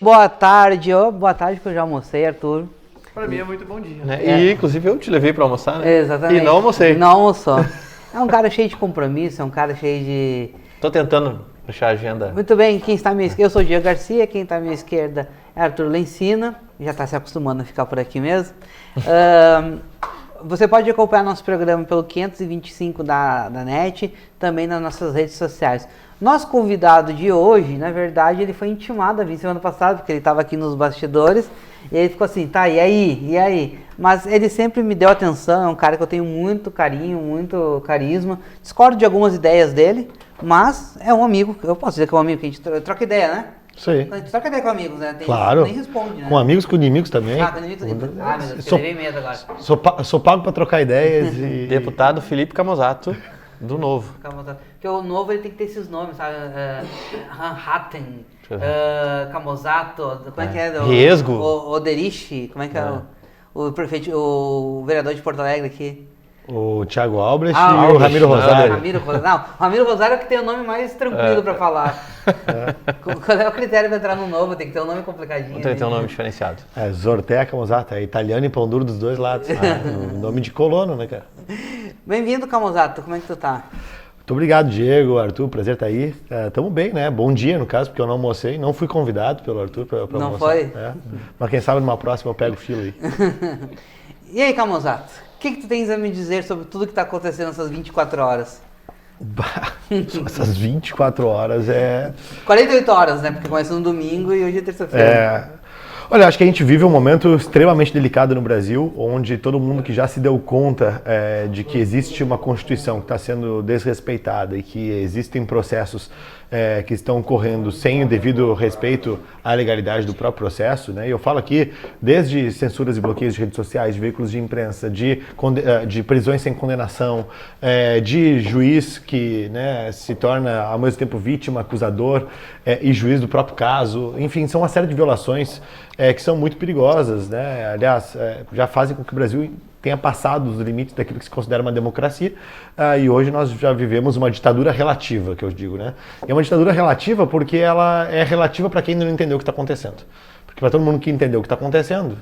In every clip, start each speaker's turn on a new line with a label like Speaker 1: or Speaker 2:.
Speaker 1: boa tarde. Boa tarde que eu já almocei, Arthur.
Speaker 2: Pra mim é muito bom dia, né? E inclusive eu te levei pra almoçar, né?
Speaker 1: Exatamente.
Speaker 2: E não almocei.
Speaker 1: Não almoçou. É um cara cheio de compromisso, é um cara cheio de...
Speaker 2: Tô tentando puxar a agenda.
Speaker 1: Muito bem, quem está à minha esquerda, eu sou o Diego Garcia, quem está à minha esquerda é Arthur Lencina, já está se acostumando a ficar por aqui mesmo. Você pode acompanhar nosso programa pelo 525 da NET, também nas nossas redes sociais. Nosso convidado de hoje, na verdade, ele foi intimado a vir semana passada, porque ele estava aqui nos bastidores, e ele ficou assim, tá, e aí? Mas ele sempre me deu atenção, é um cara que eu tenho muito carinho, muito carisma, discordo de algumas ideias dele, mas é um amigo, eu posso dizer que é um amigo, que a gente troca ideia, né?
Speaker 3: Isso aí.
Speaker 1: A gente troca ideia com amigos, né?
Speaker 3: Claro.
Speaker 1: Nem responde, né?
Speaker 3: Com amigos, com inimigos também.
Speaker 1: Com inimigos. Ah, meu Deus,
Speaker 3: Sou-
Speaker 1: levei medo agora.
Speaker 3: Sou pago para trocar ideias e...
Speaker 2: Deputado Felipe Camozato, do Novo.
Speaker 1: Porque o novo ele tem que ter esses nomes, sabe? Hatten, Camozato, como é que é?
Speaker 2: Riesgo.
Speaker 1: Oderich, como é que é? O prefeito, o vereador de Porto Alegre aqui.
Speaker 3: O Thiago Albrecht
Speaker 1: Ah,
Speaker 3: e o
Speaker 1: Albrecht,
Speaker 3: Ramiro Rosário.
Speaker 1: O Ramiro Rosário é que tem o nome mais tranquilo pra falar. Qual é o critério pra entrar no novo? Tem que ter um nome complicadinho.
Speaker 2: Tem que ter um nome diferenciado.
Speaker 3: Zortea Camozato, é italiano e pão duro dos dois lados. Nome de colono, né, cara?
Speaker 1: Bem-vindo, Camozato. Como é que tu tá?
Speaker 3: Muito obrigado, Diego, Arthur, prazer estar aí. Tamo bem, né? Bom dia, no caso, porque eu não almocei. Não fui convidado pelo Arthur pra almoçar.
Speaker 1: Não foi?
Speaker 3: É. Mas quem sabe numa próxima eu pego o filo aí.
Speaker 1: E aí, Camozato? O que tu tens a me dizer sobre tudo que tá acontecendo nessas 24 horas?
Speaker 3: Essas 24 horas é...
Speaker 1: 48 horas, né? Porque começa no domingo e hoje é terça-feira.
Speaker 3: Olha, acho que a gente vive um momento extremamente delicado no Brasil, onde todo mundo que já se deu conta de que existe uma Constituição que está sendo desrespeitada e que existem processos que estão correndo sem o devido respeito à legalidade do próprio processo, né? E eu falo aqui desde censuras e bloqueios de redes sociais, de veículos de imprensa, de prisões sem condenação, de juiz que, né, se torna ao mesmo tempo vítima, acusador e juiz do próprio caso. Enfim, são uma série de violações que são muito perigosas, né? Aliás, já fazem com que o Brasil tenha passado os limites daquilo que se considera uma democracia, e hoje nós já vivemos uma ditadura relativa, que eu digo, né? E é uma ditadura relativa porque ela é relativa para quem não entendeu o que está acontecendo. Porque para todo mundo que entendeu o que está acontecendo,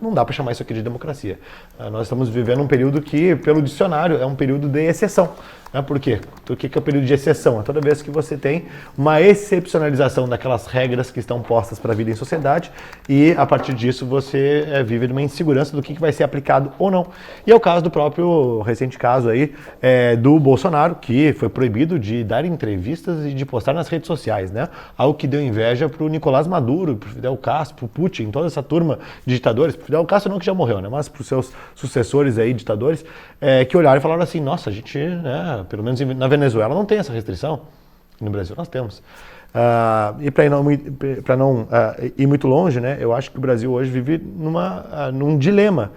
Speaker 3: não dá para chamar isso aqui de democracia. Nós estamos vivendo um período que, pelo dicionário, é um período de exceção. Por quê? O que é o período de exceção? É toda vez que você tem uma excepcionalização daquelas regras que estão postas para a vida em sociedade e, a partir disso, você vive numa insegurança do que vai ser aplicado ou não. E é o caso do próprio recente caso aí do Bolsonaro, que foi proibido de dar entrevistas e de postar nas redes sociais, né? Algo que deu inveja para o Nicolás Maduro, para o Fidel Castro, para o Putin, toda essa turma de ditadores, Fidel Castro não, que já morreu, né? Mas para os seus sucessores aí, ditadores, que olharam e falaram assim, nossa, a gente, né, pelo menos na Venezuela não tem essa restrição, no Brasil nós temos. E para não ir muito longe, né, eu acho que o Brasil hoje vive num dilema.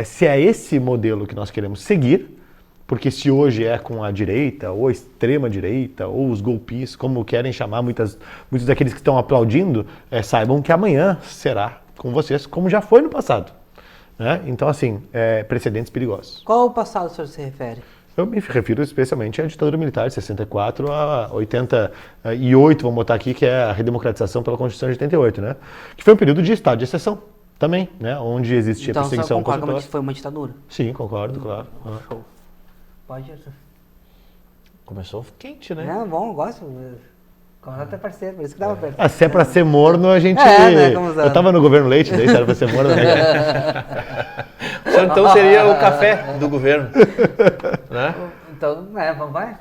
Speaker 3: Se é esse modelo que nós queremos seguir, porque se hoje é com a direita, ou a extrema-direita, ou os golpistas, como querem chamar muitos daqueles que estão aplaudindo, saibam que amanhã será com vocês, como já foi no passado. Né? Então, assim, precedentes perigosos.
Speaker 1: Qual o passado o senhor se refere?
Speaker 3: Eu me refiro especialmente à ditadura militar de 64 a 88, vamos botar aqui, que é a redemocratização pela Constituição de 88, né? Que foi um período de estado de exceção também, né? Onde existia perseguição
Speaker 1: concorda
Speaker 3: contra...
Speaker 1: que foi uma ditadura?
Speaker 3: Sim, concordo, claro.
Speaker 1: Show. Pode, Arthur.
Speaker 2: Começou quente, né?
Speaker 1: É bom, eu gosto. Camozato é parceiro, por isso que dava perto.
Speaker 3: Se é pra ser morno, a gente...
Speaker 1: né, Camozato?
Speaker 3: Eu tava no governo Leite, daí se era pra ser morno, né?
Speaker 2: O senhor, então seria o café do governo, né?
Speaker 1: Então, vamos vai.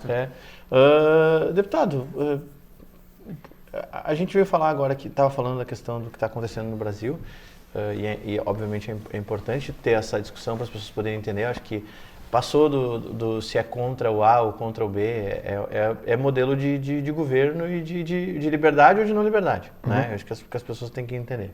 Speaker 2: Deputado, a gente veio falar agora que estava falando da questão do que está acontecendo no Brasil, e obviamente é importante ter essa discussão para as pessoas poderem entender. Eu acho que passou do se é contra o A ou contra o B, é modelo de governo e de liberdade ou de não liberdade, né? Eu acho que as pessoas têm que entender.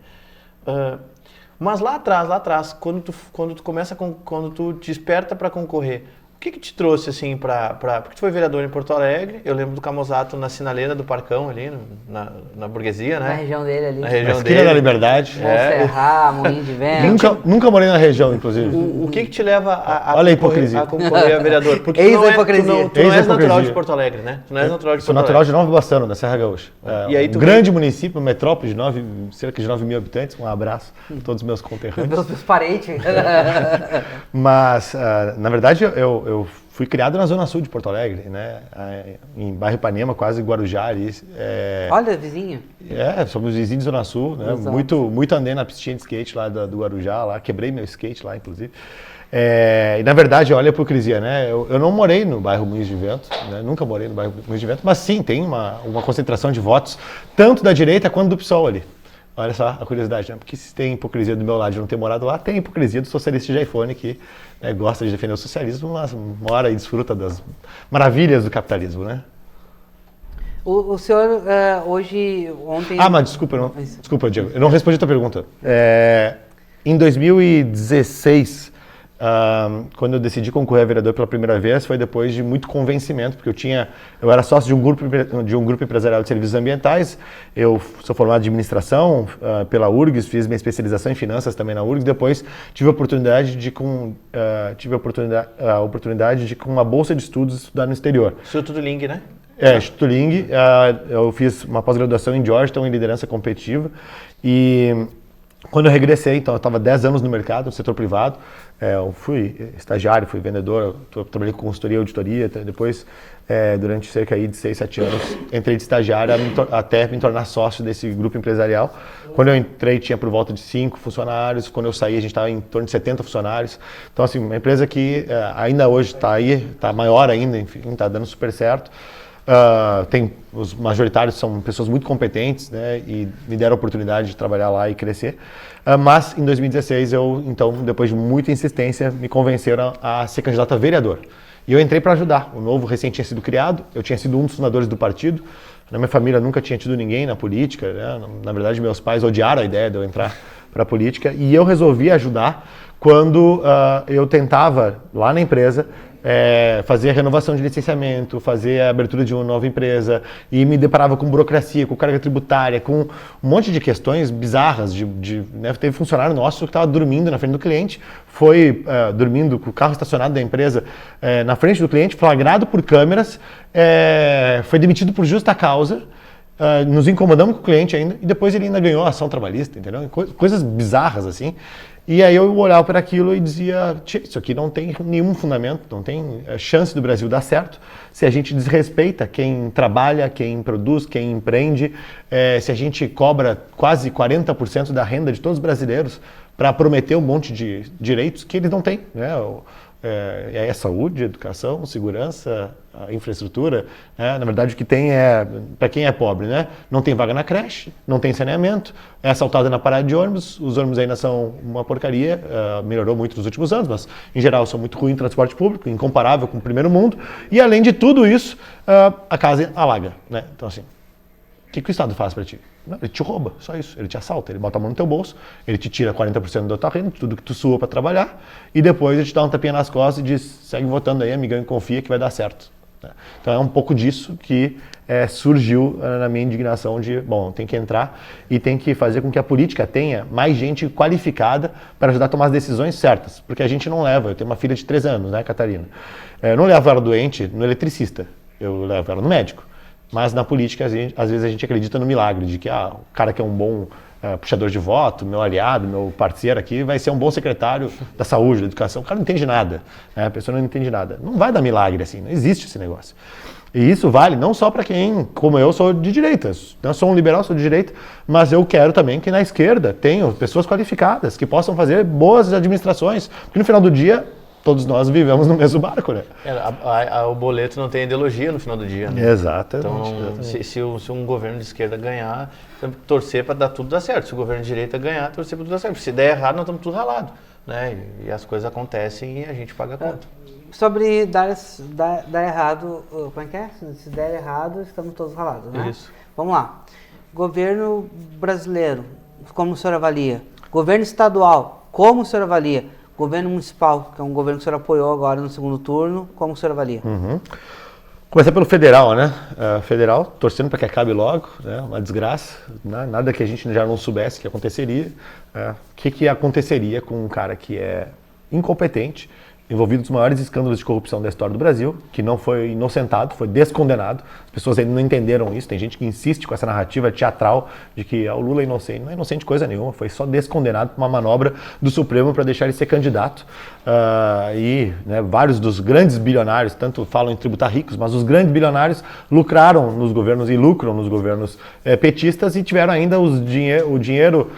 Speaker 2: Mas lá atrás, quando tu começa, quando tu te desperta para concorrer que te trouxe, assim, porque tu foi vereador em Porto Alegre, eu lembro do Camozato na sinaleira do Parcão ali, na burguesia, né?
Speaker 1: Na região dele ali.
Speaker 2: Na região
Speaker 3: Esquina
Speaker 2: dele.
Speaker 3: da Liberdade.
Speaker 1: Serrar, Moinho de Vento.
Speaker 3: Nunca morei na região, inclusive.
Speaker 2: O que te leva a
Speaker 3: Olha a
Speaker 2: concorrer,
Speaker 3: hipocrisia.
Speaker 2: a concorrer a vereador? Porque
Speaker 1: Eis
Speaker 2: tu não,
Speaker 1: a hipocrisia.
Speaker 2: tu não és natural
Speaker 3: hipocrisia.
Speaker 2: de Porto Alegre, né? Tu não és natural de
Speaker 3: Sou
Speaker 2: Porto
Speaker 3: natural
Speaker 2: Alegre.
Speaker 3: de Nova Bassano, da Serra Gaúcha.
Speaker 2: E aí tu
Speaker 3: grande município, metrópole de cerca de 9 mil habitantes. Um abraço a todos os meus conterrâneos.
Speaker 1: Meus parentes.
Speaker 3: Mas, na verdade, eu fui criado na zona sul de Porto Alegre, né? Em bairro Ipanema, quase Guarujá ali.
Speaker 1: Olha, vizinho.
Speaker 3: Somos vizinhos de zona sul, né? Muito andei na pistinha de skate lá do Guarujá, lá, quebrei meu skate lá, inclusive. E na verdade, olha a hipocrisia, né? Eu não morei no bairro Moinhos de Vento, né? Nunca morei no bairro Moinhos de Vento, mas sim, tem uma concentração de votos, tanto da direita quanto do PSOL ali. Olha só a curiosidade, né? Porque se tem hipocrisia do meu lado de não ter morado lá, tem hipocrisia do socialista de iPhone que gosta de defender o socialismo, mas mora e desfruta das maravilhas do capitalismo, né?
Speaker 1: O senhor ontem...
Speaker 3: Mas desculpa, Diego, eu não respondi a tua pergunta. Em 2016, quando eu decidi concorrer a vereador pela primeira vez, foi depois de muito convencimento, porque eu era sócio de um grupo empresarial de serviços ambientais, eu sou formado em administração pela URGS, fiz minha especialização em finanças também na URGS, depois tive a oportunidade de, com uma bolsa de estudos, estudar no exterior.
Speaker 2: Instituto Ling, né?
Speaker 3: Instituto Ling, eu fiz uma pós-graduação em Georgetown em liderança competitiva e quando eu regressei, então eu estava 10 anos no mercado, no setor privado, eu fui estagiário, fui vendedor, trabalhei com consultoria e auditoria, depois durante cerca de 6, 7 anos entrei de estagiário até me tornar sócio desse grupo empresarial. Quando eu entrei tinha por volta de 5 funcionários, quando eu saí a gente estava em torno de 70 funcionários. Então assim, uma empresa que ainda hoje está aí, está maior ainda, enfim, está dando super certo. Os majoritários são pessoas muito competentes, né, e me deram a oportunidade de trabalhar lá e crescer. Mas em 2016 então, depois de muita insistência, me convenceram a ser candidato a vereador. E eu entrei para ajudar. O Novo recém tinha sido criado, eu tinha sido um dos fundadores do partido. Na minha família nunca tinha tido ninguém na política, né? Na verdade, meus pais odiaram a ideia de eu entrar para a política e eu resolvi ajudar quando eu tentava, lá na empresa, fazer a renovação de licenciamento, fazer a abertura de uma nova empresa e me deparava com burocracia, com carga tributária, com um monte de questões bizarras. Né? Teve funcionário nosso que estava dormindo na frente do cliente, foi dormindo com o carro estacionado da empresa na frente do cliente, flagrado por câmeras, foi demitido por justa causa. Nos incomodamos com o cliente ainda e depois ele ainda ganhou a ação trabalhista, entendeu? Coisas bizarras assim. E aí eu olhava para aquilo e dizia, isso aqui não tem nenhum fundamento, não tem chance do Brasil dar certo se a gente desrespeita quem trabalha, quem produz, quem empreende, se a gente cobra quase 40% da renda de todos os brasileiros para prometer um monte de direitos que eles não têm, né? É saúde, educação, segurança, infraestrutura, né? Na verdade o que tem para quem é pobre, né? Não tem vaga na creche, não tem saneamento, é assaltado na parada de ônibus, os ônibus ainda são uma porcaria, melhorou muito nos últimos anos, mas em geral são muito ruins em transporte público, incomparável com o primeiro mundo, e além de tudo isso, a casa alaga, né? Então assim, o que o Estado faz para ti? Não, ele te rouba, só isso. Ele te assalta, ele bota a mão no teu bolso, ele te tira 40% da tua renda, tudo que tu suou para trabalhar, e depois ele te dá um tapinha nas costas e diz, segue votando aí, amigão, e confia que vai dar certo. Então é um pouco disso que surgiu na minha indignação de, tem que entrar e tem que fazer com que a política tenha mais gente qualificada para ajudar a tomar as decisões certas, porque a gente não leva, eu tenho uma filha de 3 anos, né, Catarina? Eu não levo ela doente no eletricista, eu levo ela no médico. Mas na política, às vezes a gente acredita no milagre, de que o cara que é um bom puxador de voto, meu aliado, meu parceiro aqui, vai ser um bom secretário da saúde, da educação. O cara não entende nada, né? A pessoa não entende nada. Não vai dar milagre assim, não existe esse negócio. E isso vale não só para quem, como eu, sou de direita. Eu sou um liberal, sou de direita, mas eu quero também que na esquerda tenham pessoas qualificadas, que possam fazer boas administrações, porque no final do dia, todos nós vivemos no mesmo barco, né?
Speaker 2: O boleto não tem ideologia no final do dia, né?
Speaker 3: Exatamente.
Speaker 2: Então, se um governo de esquerda ganhar, torcer para tudo dar certo. Se o governo de direita ganhar, torcer para tudo dar certo. Se der errado, nós estamos tudo ralado, né? E as coisas acontecem e a gente paga a conta.
Speaker 1: Sobre dar errado, como é que é? Se der errado, estamos todos ralados, né?
Speaker 2: Isso.
Speaker 1: Vamos lá. Governo brasileiro, como o senhor avalia? Governo estadual, como o senhor avalia? Governo municipal, que é um governo que o senhor apoiou agora no segundo turno, como o senhor avalia?
Speaker 3: Começar pelo federal, né? Federal, torcendo para que acabe logo, né? Uma desgraça, né? Nada que a gente já não soubesse que aconteceria. O que aconteceria com um cara que é incompetente, envolvido nos maiores escândalos de corrupção da história do Brasil, que não foi inocentado, foi descondenado. As pessoas ainda não entenderam isso. Tem gente que insiste com essa narrativa teatral de que o Lula é inocente. Não é inocente coisa nenhuma, foi só descondenado por uma manobra do Supremo para deixar ele ser candidato. Né, vários dos grandes bilionários, tanto falam em tributar ricos, mas os grandes bilionários lucraram nos governos e lucram nos governos petistas e tiveram ainda o dinheiro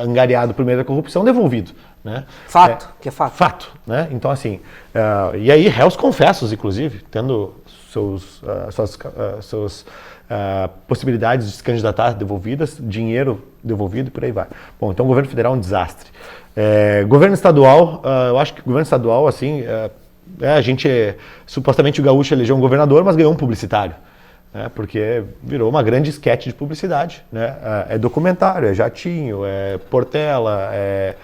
Speaker 3: angariado por meio da corrupção devolvido. Né?
Speaker 1: Fato, que é fato.
Speaker 3: Fato, né? Então, assim, e aí réus confessos, inclusive, tendo suas possibilidades de se candidatar devolvidas, dinheiro devolvido e por aí vai. Bom, então o governo federal é um desastre. Governo estadual, eu acho que o governo estadual, assim, a gente, supostamente o gaúcho elegeu um governador, mas ganhou um publicitário. Porque virou uma grande esquete de publicidade, né? É documentário, é jatinho, é Portela, é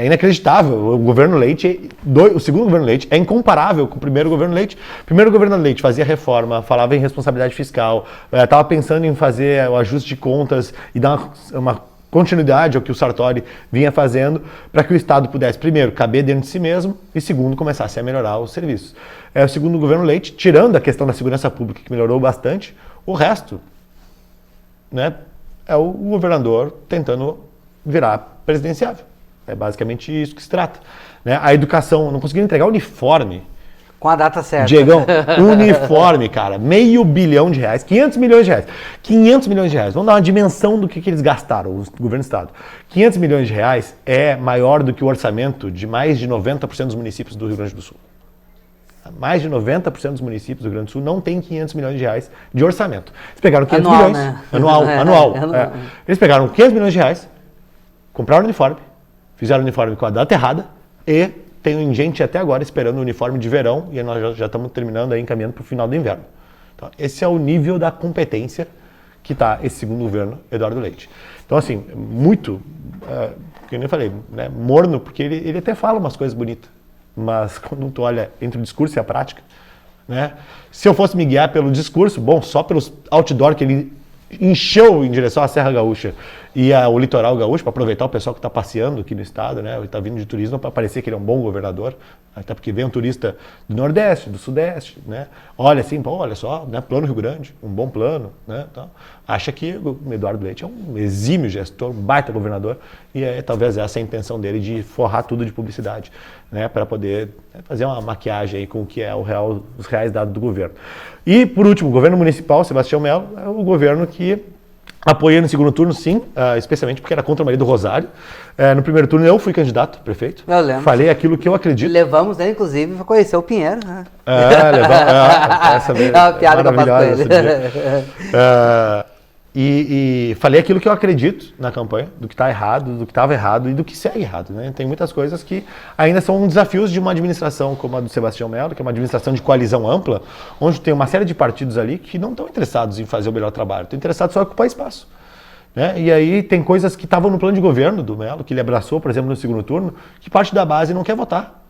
Speaker 3: inacreditável. O governo Leite, o segundo governo Leite é incomparável com o primeiro governo Leite. O primeiro governo Leite fazia reforma, falava em responsabilidade fiscal, estava pensando em fazer o ajuste de contas e dar uma continuidade ao que o Sartori vinha fazendo para que o Estado pudesse, primeiro, caber dentro de si mesmo e, segundo, começasse a melhorar os serviços. O segundo governo Leite, tirando a questão da segurança pública, que melhorou bastante, o resto, né, é o governador tentando virar presidenciável. É basicamente isso que se trata. Né? A educação, não conseguiram entregar uniforme.
Speaker 1: Com a data certa.
Speaker 3: Diegão, uniforme, cara, R$500 bilhão, 500 milhões de reais. 500 milhões de reais. Vamos dar uma dimensão do que eles gastaram, o governo do estado. 500 milhões de reais é maior do que o orçamento de mais de 90% dos municípios do Rio Grande do Sul. Mais de 90% dos municípios do Rio Grande do Sul não tem 500 milhões de reais de orçamento. Eles pegaram 500
Speaker 1: anual,
Speaker 3: milhões.
Speaker 1: Né?
Speaker 3: Anual. Eles pegaram 500 milhões de reais, compraram o uniforme, fizeram o uniforme com a data errada e tem gente até agora esperando o uniforme de verão e nós já estamos terminando aí, encaminhando para o final do inverno. Então, esse é o nível da competência que está esse segundo governo Eduardo Leite. Então, assim, muito, que eu nem falei, né, morno, porque ele até fala umas coisas bonitas, mas quando tu olha entre o discurso e a prática, né, se eu fosse me guiar pelo discurso, bom, só pelos outdoor que ele encheu em direção à Serra Gaúcha e ao litoral gaúcho, para aproveitar o pessoal que está passeando aqui no estado, né, está vindo de turismo, para parecer que ele é um bom governador, até porque vem um turista do Nordeste, do Sudeste, né, olha assim, pô, olha só, né, plano Rio Grande, um bom plano, né, então, acha que o Eduardo Leite é um exímio gestor, um baita governador, e talvez essa é a intenção dele de forrar tudo de publicidade, né, para poder fazer uma maquiagem aí com o que é os reais dados do governo. E, por último, o governo municipal, Sebastião Melo, é o governo que apoiei no segundo turno, sim, especialmente porque era contra o marido Rosário. No primeiro turno eu fui candidato a prefeito.
Speaker 1: Eu lembro.
Speaker 3: Falei aquilo que eu acredito.
Speaker 1: Levamos ele, inclusive, para conhecer o Pinheiro. Né?
Speaker 3: Essa
Speaker 1: é uma piada que eu faço com ele.
Speaker 3: E falei aquilo que eu acredito na campanha, do que está errado, do que estava errado e do que segue errado. Né? Tem muitas coisas que ainda são desafios de uma administração como a do Sebastião Melo, que é uma administração de coalizão ampla, onde tem uma série de partidos ali que não estão interessados em fazer o melhor trabalho, estão interessados só em ocupar espaço. Né? E aí tem coisas que estavam no plano de governo do Melo, que ele abraçou, por exemplo, no segundo turno, que parte da base não quer votar.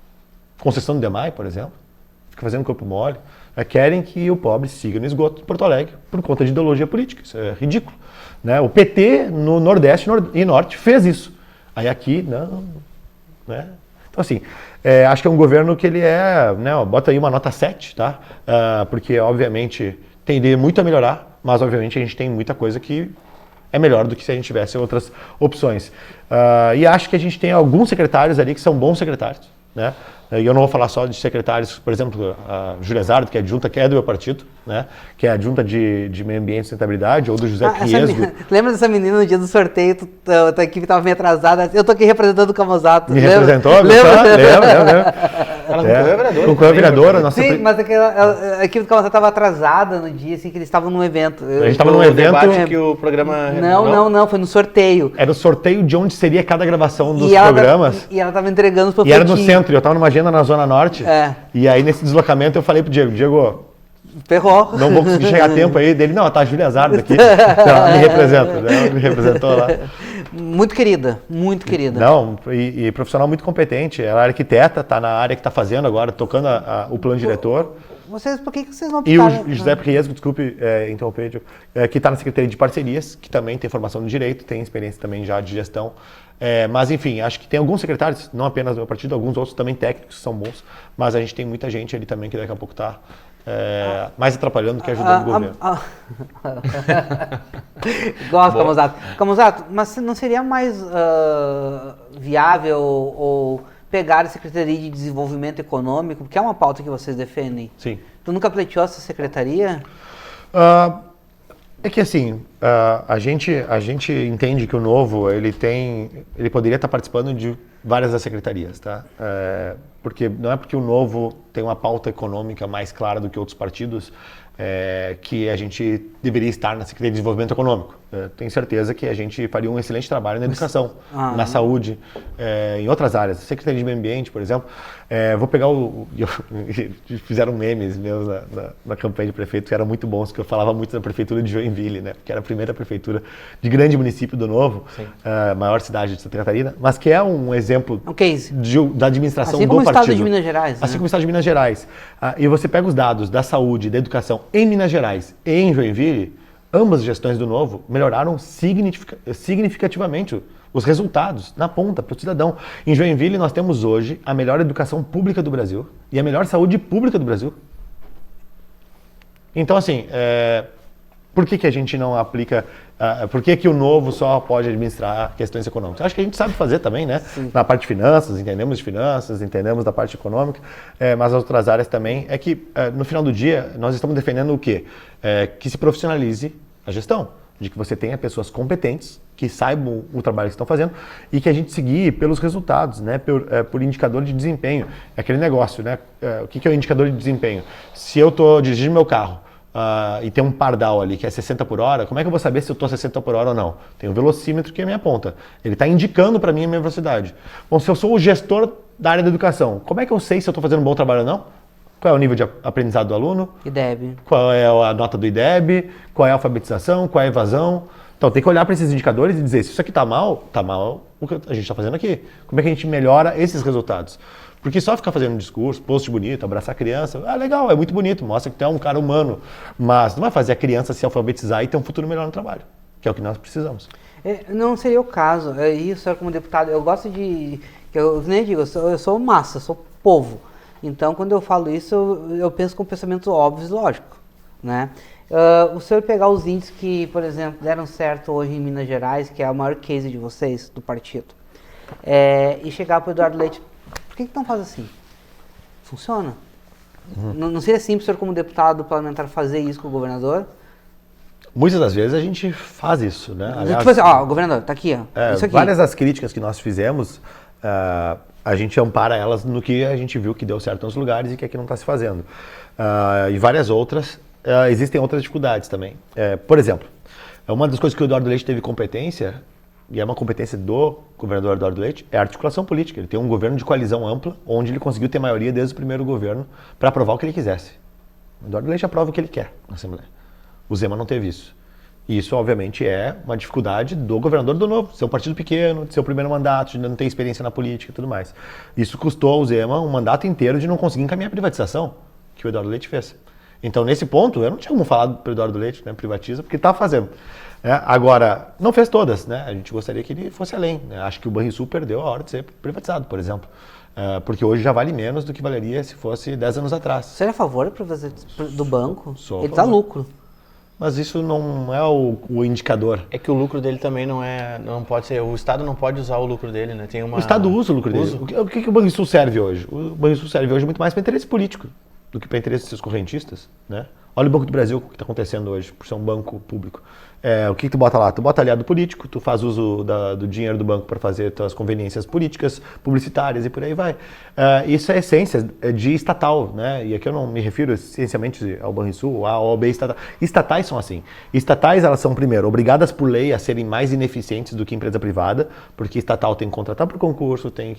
Speaker 3: Concessão do DEMAI, por exemplo, fica fazendo corpo mole. Querem que o pobre siga no esgoto de Porto Alegre por conta de ideologia política. Isso é ridículo. Né? O PT no Nordeste e Norte fez isso. Aí aqui, não. Né? Então, assim, acho que é um governo que ele né, bota aí uma nota 7, tá? Porque, obviamente, tende muito a melhorar, mas, obviamente, a gente tem muita coisa que é melhor do que se a gente tivesse outras opções. E acho que a gente tem alguns secretários ali que são bons secretários. Né? E eu não vou falar só de secretários, por exemplo, a Júlia Zardo, que é adjunta, que é do meu partido, né? Que é adjunta de Meio Ambiente e Sustentabilidade, ou do José Criesgo.
Speaker 1: Lembra dessa menina no dia do sorteio, tua equipe estava meio atrasada, eu tô aqui representando o Camozato.
Speaker 3: Me representou? Lembra?
Speaker 2: Ela concorreu a vereadora.
Speaker 3: Concorreu a vereadora.
Speaker 1: Sim, mas a equipe do Camozato estava atrasada no dia, assim, que eles estavam num evento.
Speaker 3: A gente estava num evento...
Speaker 2: debate que o programa...
Speaker 1: Não, foi no sorteio.
Speaker 3: Era o sorteio de onde seria cada gravação dos programas.
Speaker 1: E ela estava entregando os panfletinhos.
Speaker 3: E era no centro, eu estava numa agenda na Zona Norte. E aí, nesse deslocamento, eu falei pro Diego,
Speaker 1: Ferrou.
Speaker 3: Não vou conseguir chegar a tempo aí dele. Não, tá a Júlia Zarda aqui. Ela me representa, né? Ela me representou lá.
Speaker 1: Muito querida, muito querida.
Speaker 3: Não, e profissional muito competente. Ela é arquiteta, tá na área que tá fazendo agora, tocando o plano diretor.
Speaker 1: Vocês, por que vocês não
Speaker 3: E
Speaker 1: optaram?
Speaker 3: o José Priesco, desculpe interromper, que está na Secretaria de Parcerias, que também tem formação no direito, tem experiência também já de gestão. Mas, enfim, acho que tem alguns secretários, não apenas do meu partido, alguns outros também técnicos que são bons, mas a gente tem muita gente ali também que daqui a pouco está mais atrapalhando do que ajudando o governo.
Speaker 1: Gosto, Camusato. Camusato, mas não seria mais viável ou pegar a Secretaria de Desenvolvimento Econômico, porque é uma pauta que vocês defendem?
Speaker 3: Sim.
Speaker 1: Tu nunca pleiteou essa secretaria?
Speaker 3: É que assim, a gente entende que o Novo, ele poderia estar participando de várias das secretarias, tá? Porque não é porque o Novo tem uma pauta econômica mais clara do que outros partidos que a gente deveria estar na Secretaria de Desenvolvimento Econômico. Tenho certeza que a gente faria um excelente trabalho na educação, na saúde, em outras áreas. Secretaria de Meio Ambiente, por exemplo. Vou pegar fizeram memes meus na campanha de prefeito que eram muito bons, que eu falava muito da prefeitura de Joinville, né? Que era a primeira prefeitura de grande município do Novo, maior cidade de Santa Catarina, mas que é um exemplo da administração
Speaker 1: assim
Speaker 3: do partido.
Speaker 1: Assim como o estado de Minas Gerais.
Speaker 3: Assim como o estado de Minas Gerais. E você pega os dados da saúde, da educação em Minas Gerais e em Joinville, ambas as gestões do Novo melhoraram significativamente os resultados na ponta para o cidadão. Em Joinville nós temos hoje a melhor educação pública do Brasil e a melhor saúde pública do Brasil. Então assim, por que a gente não aplica, por que o Novo só pode administrar questões econômicas? Acho que a gente sabe fazer também, né? Sim. Na parte de finanças, entendemos da parte econômica, mas as outras áreas também. É que no final do dia nós estamos defendendo o quê? Que se profissionalize a gestão, de que você tenha pessoas competentes, que saibam o trabalho que estão fazendo e que a gente seguir pelos resultados, né? Por indicador de desempenho. É aquele negócio, né? O que é o indicador de desempenho? Se eu estou dirigindo meu carro e tem um pardal ali que é 60 por hora, como é que eu vou saber se eu estou a 60 por hora ou não? Tem um velocímetro que é a minha ponta. Ele está indicando para mim a minha velocidade. Bom, se eu sou o gestor da área da educação, como é que eu sei se eu estou fazendo um bom trabalho ou não? Qual é o nível de aprendizado do aluno?
Speaker 1: IDEB.
Speaker 3: Qual é a nota do IDEB? Qual é a alfabetização? Qual é a evasão? Então tem que olhar para esses indicadores e dizer, se isso aqui está mal o que a gente está fazendo aqui. Como é que a gente melhora esses resultados? Porque só ficar fazendo um discurso, post bonito, abraçar a criança, legal, é muito bonito, mostra que tu é um cara humano, mas não vai fazer a criança se alfabetizar e ter um futuro melhor no trabalho, que é o que nós precisamos.
Speaker 1: Não seria o caso, isso como deputado, eu gosto eu nem digo, eu sou massa, sou povo, então quando eu falo isso, eu penso com pensamentos óbvios, lógico, né? O senhor pegar os índices que, por exemplo, deram certo hoje em Minas Gerais, que é o maior case de vocês, do partido, e chegar para o Eduardo Leite, por que não faz assim? Funciona. Não seria simples, senhor, como deputado parlamentar, fazer isso com o governador?
Speaker 3: Muitas das vezes a gente faz isso, né?
Speaker 1: Aliás, tipo assim, governador, tá aqui, isso aqui.
Speaker 3: Várias das críticas que nós fizemos, a gente ampara elas no que a gente viu que deu certo nos lugares e que aqui não está se fazendo. E várias outras, existem outras dificuldades também. Por exemplo, uma das coisas que o Eduardo Leite teve competência, e é uma competência do governador Eduardo Leite, é a articulação política. Ele tem um governo de coalizão ampla, onde ele conseguiu ter maioria desde o primeiro governo para aprovar o que ele quisesse. O Eduardo Leite aprova o que ele quer na Assembleia. O Zema não teve isso. E isso, obviamente, é uma dificuldade do governador do Novo, ser um partido pequeno, de ser o primeiro mandato, de não ter experiência na política e tudo mais. Isso custou ao Zema um mandato inteiro de não conseguir encaminhar a privatização que o Eduardo Leite fez. Então, nesse ponto, eu não tinha como falar para o Eduardo Leite, né, privatiza, porque está fazendo. Agora, não fez todas, né? A gente gostaria que ele fosse além. Né? Acho que o Banrisul perdeu a hora de ser privatizado, por exemplo. Porque hoje já vale menos do que valeria se fosse 10 anos atrás.
Speaker 1: Você é a favor do banco?
Speaker 3: Sou
Speaker 1: ele dá lucro.
Speaker 3: Mas isso não é o indicador.
Speaker 2: É que o lucro dele também não pode ser, o Estado não pode usar o lucro dele, né?
Speaker 3: O Estado usa o lucro dele. O que o Banrisul serve hoje? O Banrisul serve hoje muito mais para interesse político do que para interesse dos correntistas, né? Olha o Banco do Brasil, o que está acontecendo hoje, por ser um banco público. O que tu bota lá? Tu bota aliado político, tu faz uso do dinheiro do banco para fazer tuas conveniências políticas, publicitárias e por aí vai. Isso é a essência de estatal, né? E aqui eu não me refiro essencialmente ao Banrisul, A ou B estatal. Estatais são assim. Estatais, elas são, primeiro, obrigadas por lei a serem mais ineficientes do que empresa privada, porque estatal tem que contratar por concurso, tem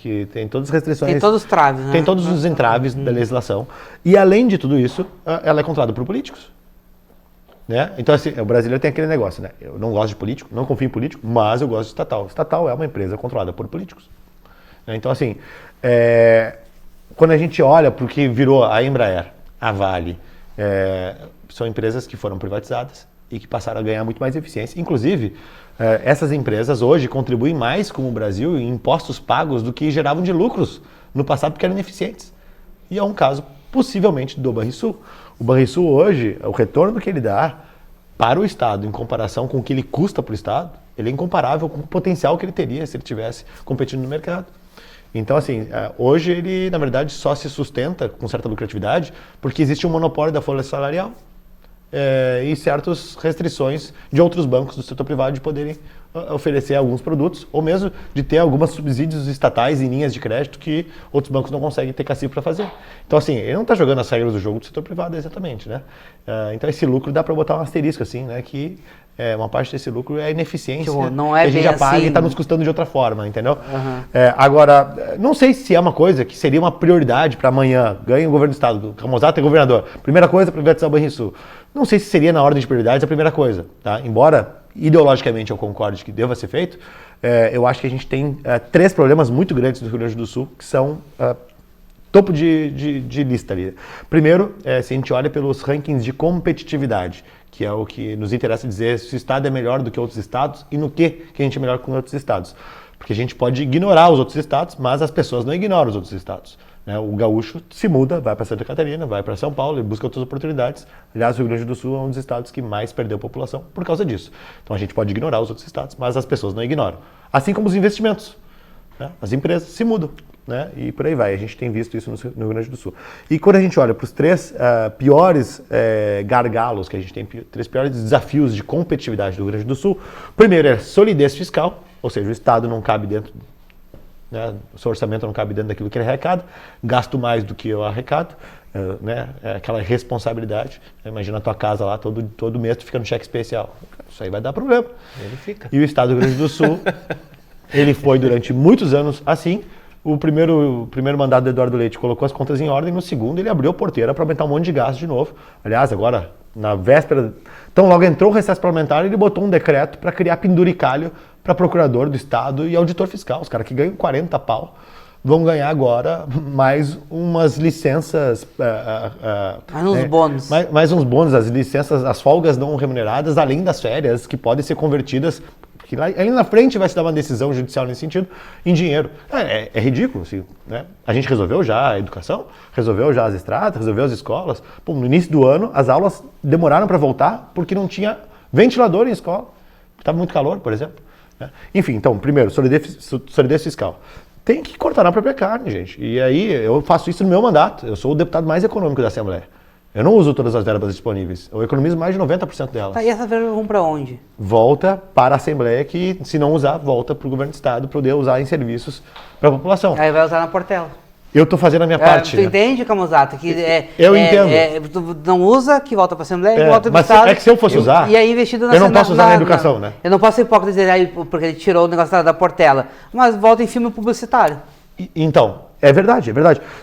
Speaker 3: todas as restrições.
Speaker 1: Tem todos os traves, né?
Speaker 3: Tem todos os entraves da legislação. E além de tudo isso, ela é controlada por políticos. Né? Então, assim, o brasileiro tem aquele negócio, né? Eu não gosto de político, não confio em político, mas eu gosto de estatal. Estatal é uma empresa controlada por políticos. Então, assim, quando a gente olha para o que virou a Embraer, a Vale, são empresas que foram privatizadas e que passaram a ganhar muito mais eficiência. Inclusive, essas empresas hoje contribuem mais com o Brasil em impostos pagos do que geravam de lucros no passado porque eram ineficientes. E é um caso, possivelmente, do Banrisul. O Banrisul hoje, o retorno que ele dá para o Estado em comparação com o que ele custa para o Estado, ele é incomparável com o potencial que ele teria se ele estivesse competindo no mercado. Então, assim, hoje ele, na verdade, só se sustenta com certa lucratividade porque existe um monopólio da folha salarial e certas restrições de outros bancos do setor privado de poderem oferecer alguns produtos, ou mesmo de ter alguns subsídios estatais em linhas de crédito que outros bancos não conseguem ter cacife para fazer. Então, assim, ele não está jogando as regras do jogo do setor privado exatamente, né? Então, esse lucro dá para botar um asterisco, assim, né? Que uma parte desse lucro é ineficiência,
Speaker 1: tipo, não é
Speaker 3: que a gente já paga
Speaker 1: assim,
Speaker 3: e está nos custando de outra forma, entendeu? Agora, não sei se é uma coisa que seria uma prioridade para amanhã, ganha o governo do Estado, o Camosata é governador, primeira coisa, privatizar o Banrisul. Não sei se seria na ordem de prioridades a primeira coisa, tá? Embora ideologicamente eu concorde que deva ser feito, eu acho que a gente tem 3 problemas muito grandes no Rio Grande do Sul que são topo de lista ali. Primeiro, se a gente olha pelos rankings de competitividade, que é o que nos interessa dizer se o estado é melhor do que outros estados e no que a gente é melhor que outros estados. Porque a gente pode ignorar os outros estados, mas as pessoas não ignoram os outros estados. O gaúcho se muda, vai para Santa Catarina, vai para São Paulo e busca outras oportunidades. Aliás, o Rio Grande do Sul é um dos estados que mais perdeu população por causa disso. Então a gente pode ignorar os outros estados, mas as pessoas não ignoram. Assim como os investimentos. As empresas se mudam, né? E por aí vai. A gente tem visto isso no Rio Grande do Sul. E quando a gente olha para os 3 piores gargalos, que a gente tem 3 piores desafios de competitividade do Rio Grande do Sul, o primeiro é solidez fiscal, ou seja, o Estado não cabe dentro, né? O seu orçamento não cabe dentro daquilo que ele arrecada, gasto mais do que eu arrecado, né? Aquela responsabilidade. Imagina a tua casa lá, todo mês tu fica no cheque especial. Isso aí vai dar problema.
Speaker 2: Ele fica.
Speaker 3: E o Estado do Rio Grande do Sul, ele foi durante muitos anos assim. O primeiro mandato do Eduardo Leite colocou as contas em ordem, no segundo ele abriu a porteira para aumentar um monte de gasto de novo. Aliás, agora, na véspera, então logo entrou o recesso parlamentar, ele botou um decreto para criar penduricalho para procurador do Estado e auditor fiscal. Os caras que ganham 40 pau vão ganhar agora mais umas licenças...
Speaker 1: mais uns bônus.
Speaker 3: Mais uns bônus, as licenças, as folgas não remuneradas, além das férias, que podem ser convertidas... que aí na frente vai se dar uma decisão judicial nesse sentido, em dinheiro. É ridículo, assim, né? A gente resolveu já a educação, resolveu já as estradas, resolveu as escolas. Pô, no início do ano, as aulas demoraram para voltar porque não tinha ventilador em escola. Estava muito calor, por exemplo. Né? Enfim, então, primeiro, solidez fiscal. Tem que cortar na própria carne, gente. E aí, eu faço isso no meu mandato. Eu sou o deputado mais econômico da Assembleia. Eu não uso todas as verbas disponíveis. Eu economizo mais de 90% delas.
Speaker 1: Tá, e essas verbas vão para onde?
Speaker 3: Volta para a Assembleia, que se não usar, volta para o governo do Estado para poder usar em serviços para a população.
Speaker 1: Aí vai usar na Portela.
Speaker 3: Eu estou fazendo a minha parte.
Speaker 1: Tu entende, Camosata? Que
Speaker 3: eu entendo.
Speaker 1: Tu não usa, que volta para a Assembleia, que volta para o
Speaker 3: mas
Speaker 1: Estado.
Speaker 3: É que se eu fosse usar,
Speaker 1: e aí investido
Speaker 3: eu não posso usar na educação, né?
Speaker 1: Eu não posso ser hipócrita e dizer aí porque ele tirou o negócio da Portela. Mas volta em filme publicitário.
Speaker 3: Então, é verdade.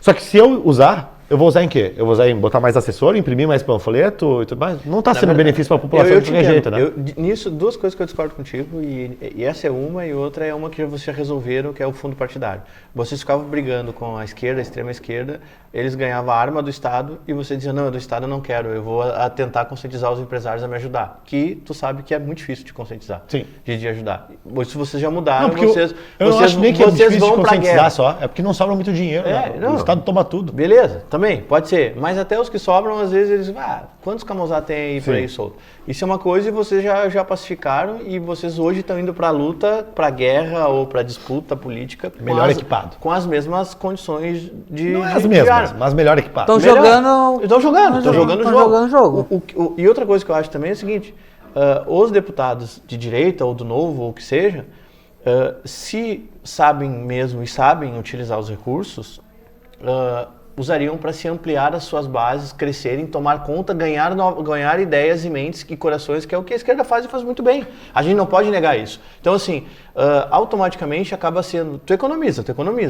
Speaker 3: Só que se eu usar... Eu vou usar em quê? Eu vou usar em botar mais assessor, imprimir mais panfleto e tudo mais? Não está sendo benefício para a população de qualquer jeito, né?
Speaker 2: Nisso, 2 coisas que eu discordo contigo, e essa é uma, e outra é uma que vocês já resolveram, que é o fundo partidário. Vocês ficavam brigando com a esquerda, a extrema esquerda, eles ganhavam a arma do Estado e você dizia, não, do Estado eu não quero, eu vou tentar conscientizar os empresários a me ajudar. Que tu sabe que é muito difícil de conscientizar, de ajudar. Se vocês já mudaram,
Speaker 3: eu não acho nem que é difícil
Speaker 2: vão
Speaker 3: de
Speaker 2: para
Speaker 3: conscientizar só, é porque não sobra muito dinheiro, né? O Estado toma tudo.
Speaker 2: Beleza, também, pode ser. Mas até os que sobram, às vezes eles quantos Camosá tem aí por aí solto? Isso é uma coisa e vocês já pacificaram e vocês hoje estão indo para a luta, para a guerra ou para a disputa política
Speaker 3: melhor equipado.
Speaker 2: Com as mesmas condições de...
Speaker 3: Não é as mesmas, mas melhor equipado.
Speaker 1: Estão jogando
Speaker 2: o jogo. E outra coisa que eu acho também é o seguinte, os deputados de direita ou do Novo, ou o que seja, se sabem mesmo e sabem utilizar os recursos, usariam para se ampliar as suas bases, crescerem, tomar conta, ganhar ideias e mentes e corações, que é o que a esquerda faz e faz muito bem. A gente não pode negar isso. Então, assim, automaticamente acaba sendo... Tu economiza,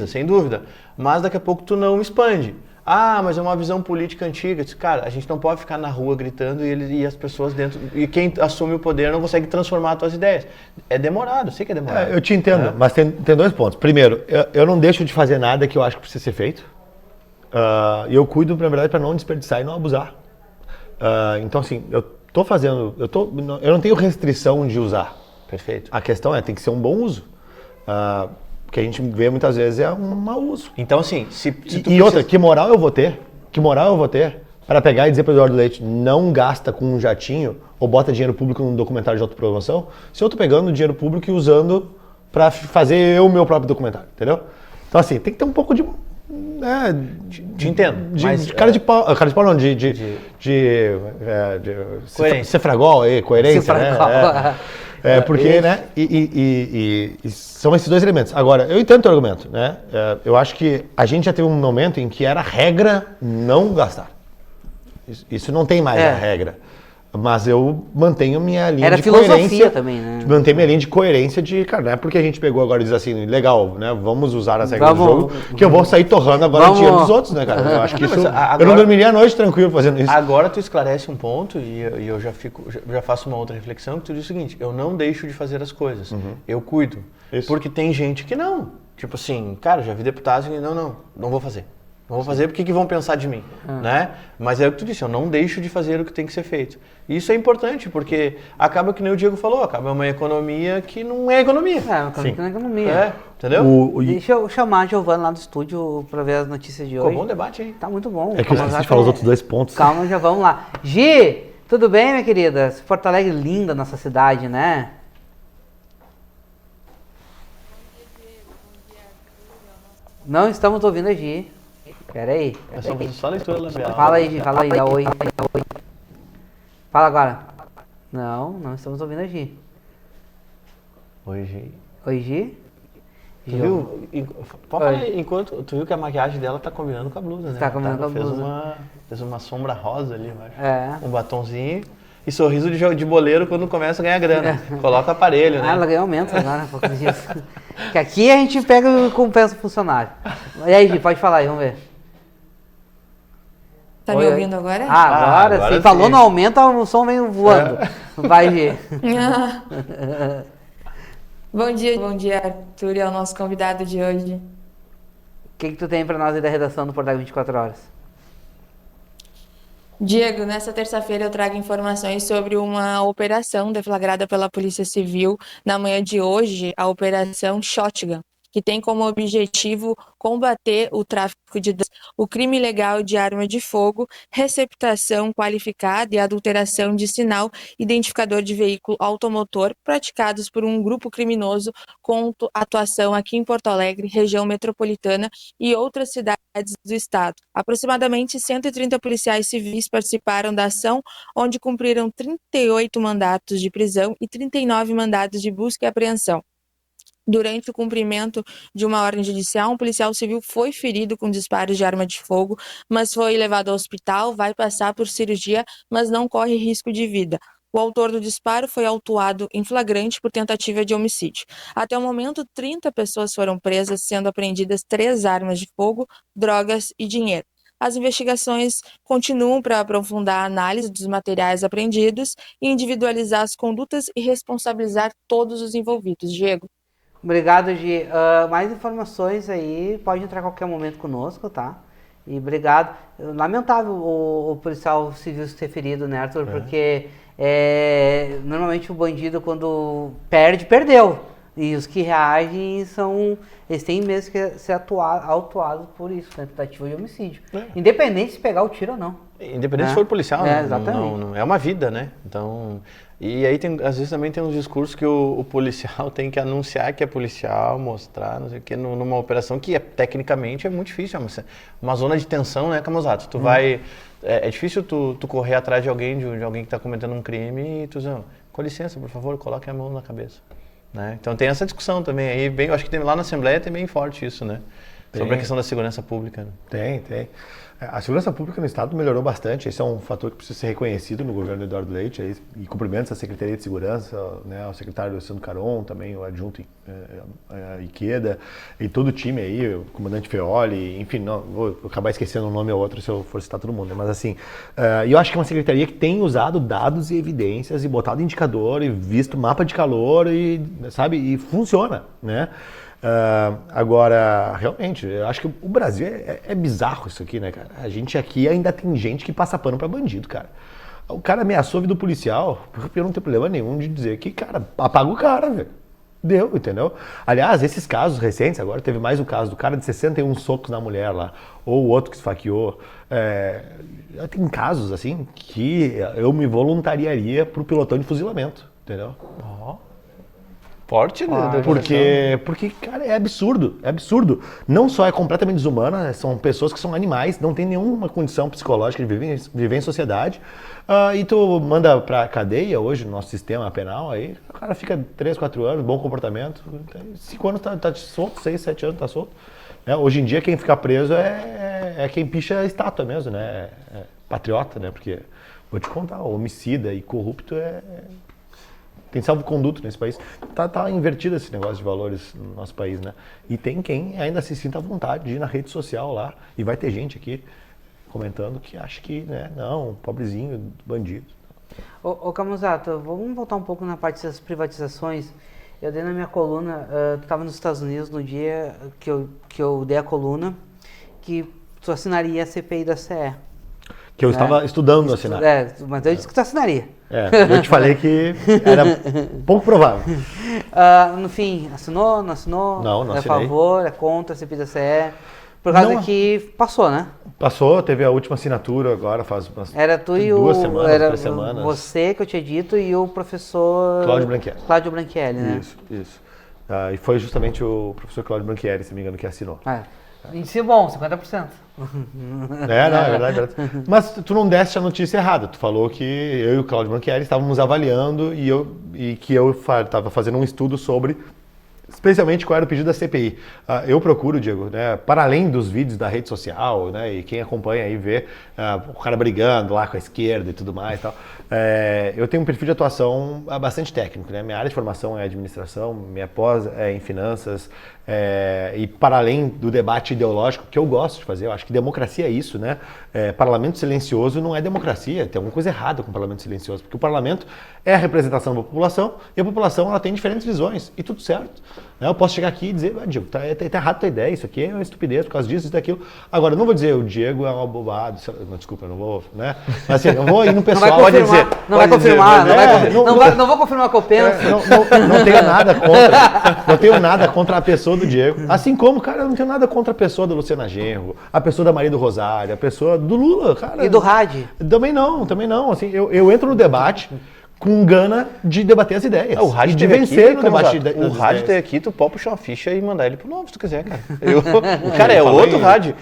Speaker 2: sem dúvida. Mas daqui a pouco tu não expande. Ah, mas é uma visão política antiga. Cara, a gente não pode ficar na rua gritando e as pessoas dentro... E quem assume o poder não consegue transformar as tuas ideias. É demorado, sei que é demorado.
Speaker 3: Eu te entendo, mas tem 2 pontos. Primeiro, eu não deixo de fazer nada que eu acho que precisa ser feito. E eu cuido, na verdade, para não desperdiçar e não abusar. Então, assim, eu tô fazendo... Eu não tenho restrição de usar.
Speaker 2: Perfeito.
Speaker 3: A questão tem que ser um bom uso. O que a gente vê muitas vezes é um mau uso.
Speaker 2: Então, assim,
Speaker 3: outra, que moral eu vou ter? Para pegar e dizer para o Eduardo Leite, não gasta com um jatinho ou bota dinheiro público num documentário de autopromoção, se eu tô pegando dinheiro público e usando para fazer o meu próprio documentário, entendeu? Então, assim, tem que ter um pouco de...
Speaker 2: Te entendo.
Speaker 3: De cara de pau não,
Speaker 2: coerência.
Speaker 3: Cefragol, coerência, né? Porque, né, e são esses 2 elementos. Agora, eu entendo o teu argumento, né? Eu acho que a gente já teve um momento em que era regra não gastar. Isso não tem mais a regra. Mas eu mantenho minha linha de coerência. Era filosofia
Speaker 1: também, né?
Speaker 3: Mantenho minha linha de coerência de, cara, não é porque a gente pegou agora e diz assim, legal, né? Vamos usar as regras do jogo, que eu vou sair torrando agora o dinheiro dos outros, né, cara? Eu acho que isso... eu não dormiria a noite tranquilo fazendo isso.
Speaker 2: Agora tu esclarece um ponto e eu já faço uma outra reflexão, que tu diz o seguinte, eu não deixo de fazer as coisas, eu cuido. Isso. Porque tem gente que não. Tipo assim, cara, já vi deputados que não vou fazer. Não vou fazer porque que vão pensar de mim, né? Mas é o que tu disse, eu não deixo de fazer o que tem que ser feito. E isso é importante, porque acaba que nem o Diego falou, acaba uma economia que não é economia.
Speaker 1: Uma economia que não é economia.
Speaker 2: Entendeu?
Speaker 1: Deixa eu chamar a Giovana lá do estúdio para ver as notícias de hoje.
Speaker 2: Ficou bom debate, hein?
Speaker 1: Tá muito bom.
Speaker 3: É que eu esqueci de falar os outros 2 pontos.
Speaker 1: Calma, já vamos lá. Gi, tudo bem, minha querida? Porto Alegre, linda nossa cidade, né? Não estamos ouvindo a Gi. Pera aí.
Speaker 2: Só leitura labial.
Speaker 1: Fala aí, Gi, fala aí, dá oi. Fala agora. Não estamos ouvindo a Gi.
Speaker 2: Oi, Gi.
Speaker 1: Oi, Gi?
Speaker 2: Tu viu? Enquanto tu viu que a maquiagem dela tá combinando com a blusa, né?
Speaker 1: Tá combinando com a blusa.
Speaker 2: Fez uma sombra rosa ali, eu acho. Um batonzinho. E sorriso de boleiro quando começa a ganhar grana. Coloca aparelho, né?
Speaker 1: Ela ganhou aumento agora, há poucos dias. Que aqui a gente pega e compensa o funcionário. E aí, Gi, pode falar aí, vamos ver.
Speaker 4: Tá me ouvindo agora?
Speaker 1: Agora sim. Falou no aumento, o som vem voando. Vai, Gi.
Speaker 4: Bom dia, Arthur, e ao nosso convidado de hoje.
Speaker 1: O que tu tem para nós aí da redação do Portal 24 Horas?
Speaker 4: Diego, nessa terça-feira eu trago informações sobre uma operação deflagrada pela Polícia Civil na manhã de hoje, a Operação Shotgun, que tem como objetivo combater o tráfico de drogas, o crime ilegal de arma de fogo, receptação qualificada e adulteração de sinal identificador de veículo automotor praticados por um grupo criminoso com atuação aqui em Porto Alegre, região metropolitana e outras cidades do estado. Aproximadamente 130 policiais civis participaram da ação, onde cumpriram 38 mandatos de prisão e 39 mandados de busca e apreensão. Durante o cumprimento de uma ordem judicial, um policial civil foi ferido com disparos de arma de fogo, mas foi levado ao hospital, vai passar por cirurgia, mas não corre risco de vida. O autor do disparo foi autuado em flagrante por tentativa de homicídio. Até o momento, 30 pessoas foram presas, sendo apreendidas 3 armas de fogo, drogas e dinheiro. As investigações continuam para aprofundar a análise dos materiais apreendidos e individualizar as condutas e responsabilizar todos os envolvidos. Diego.
Speaker 1: Obrigado, Gi. Mais informações aí, pode entrar a qualquer momento conosco, tá? E obrigado. Lamentável o policial civil ser ferido, né, Arthur? Porque normalmente o bandido, quando perdeu. E os que reagem eles têm mesmo que ser autuados por isso, né? Tentativa de homicídio. Independente se pegar o tiro ou não.
Speaker 2: Independente se for policial, né?
Speaker 1: Exatamente.
Speaker 2: Não, é uma vida, né? Então, e aí às vezes também tem uns discursos que o policial tem que anunciar que é policial, mostrar, não sei o que, numa operação que tecnicamente é muito difícil, é uma zona de tensão, né, Camusato? Tu vai... É difícil tu correr atrás de alguém que está cometendo um crime e tu diz, com licença, por favor, coloque a mão na cabeça. Né? Então tem essa discussão também aí, bem, eu acho que tem, lá na Assembleia tem bem forte isso, né? Sobre a questão da segurança pública. Né?
Speaker 3: Tem. A segurança pública no Estado melhorou bastante, esse é um fator que precisa ser reconhecido no governo do Eduardo Leite, e cumprimento a Secretaria de Segurança, né, o secretário Alessandro Caron, também o adjunto Iqueda, e todo o time aí, o comandante Feoli, enfim, não, vou acabar esquecendo um nome ou outro se eu for citar todo mundo, né, mas assim, eu acho que é uma secretaria que tem usado dados e evidências e botado indicador e visto mapa de calor e, sabe, e funciona, né? Agora, realmente, eu acho que o Brasil é bizarro isso aqui, né, cara? A gente aqui ainda tem gente que passa pano pra bandido, cara. O cara ameaçou a vida do policial, eu não tenho problema nenhum de dizer que, cara, apaga o cara, velho. Deu, entendeu? Aliás, esses casos recentes, agora teve mais o caso do cara de 61 socos na mulher lá, ou o outro que esfaqueou. Tem casos, assim, que eu me voluntariaria pro pelotão de fuzilamento, entendeu?
Speaker 2: Forte, né?
Speaker 3: Porque, cara, é absurdo. Não só é completamente desumana, são pessoas que são animais, não tem nenhuma condição psicológica de viver em sociedade. E tu manda pra cadeia hoje, no nosso sistema penal, aí o cara fica 3, 4 anos, bom comportamento, 5 anos tá solto, 6, 7 anos tá solto. Hoje em dia quem fica preso é quem picha a estátua mesmo, né? É patriota, né? Porque, vou te contar, homicida e corrupto tem salvo-conduto nesse país. Tá invertido esse negócio de valores no nosso país, né? E tem quem ainda se sinta à vontade de ir na rede social lá. E vai ter gente aqui comentando que acha que, né, não, pobrezinho, bandido.
Speaker 1: Ô Camusato, vamos voltar um pouco na parte das privatizações. Eu dei na minha coluna, tu estava nos Estados Unidos no dia que eu dei a coluna, que tu assinaria a CPI da CE. Que eu
Speaker 3: estava estudando assinar.
Speaker 1: Mas eu disse que tu assinaria.
Speaker 3: Eu te falei que era pouco provável.
Speaker 1: No fim, assinou, não assinou?
Speaker 3: Não
Speaker 1: é a
Speaker 3: assinei.
Speaker 1: favor, é contra a CPI da CE? Por causa que passou, né?
Speaker 3: Passou, teve a última assinatura agora, faz umas
Speaker 1: era tu e
Speaker 3: 2 semanas,
Speaker 1: era
Speaker 3: 3 semanas.
Speaker 1: Você que eu tinha dito e o professor...
Speaker 3: Cláudio
Speaker 1: Branchielli, né?
Speaker 3: Isso. E foi justamente o professor Cláudio Branchielli, se não me engano, que assinou.
Speaker 1: Índice bom, 50%.
Speaker 3: Não, é verdade. Mas tu não deste a notícia errada. Tu falou que eu e o Cláudio Branchielli estávamos avaliando e que eu estava fazendo um estudo sobre, especialmente, qual era o pedido da CPI. Eu procuro, Diego, né, para além dos vídeos da rede social, né, e quem acompanha aí vê o cara brigando lá com a esquerda e tudo mais e tal, eu tenho um perfil de atuação bastante técnico, né? Minha área de formação é administração, minha pós é em finanças, e para além do debate ideológico, que eu gosto de fazer, eu acho que democracia é isso, né? Parlamento silencioso não é democracia, tem alguma coisa errada com o parlamento silencioso, porque o parlamento é a representação da população e a população ela tem diferentes visões, e tudo certo. Eu posso chegar aqui e dizer, Diego, tá errado a tua ideia, isso aqui é uma estupidez por causa disso, isso, daquilo. Agora, eu não vou dizer, o Diego é uma bobada, desculpa, eu não vou, né? Mas assim, eu vou ir no pessoal,
Speaker 1: pode dizer. Não vai confirmar, não vou confirmar o que eu penso.
Speaker 3: Não tenho nada contra, não tenho nada contra a pessoa do Diego. Assim como, cara, eu não tenho nada contra a pessoa da Luciana Genro, a pessoa da Maria do Rosário, a pessoa do Lula, cara.
Speaker 1: E do Hadi?
Speaker 3: Também não. Assim, eu entro no debate com gana de debater as ideias.
Speaker 2: O Hadi
Speaker 3: de vencer no debate.
Speaker 2: O Hadi tem aqui, tu pode puxar uma ficha e mandar ele pro Novo, se tu quiser, cara. O cara é outro Hadi.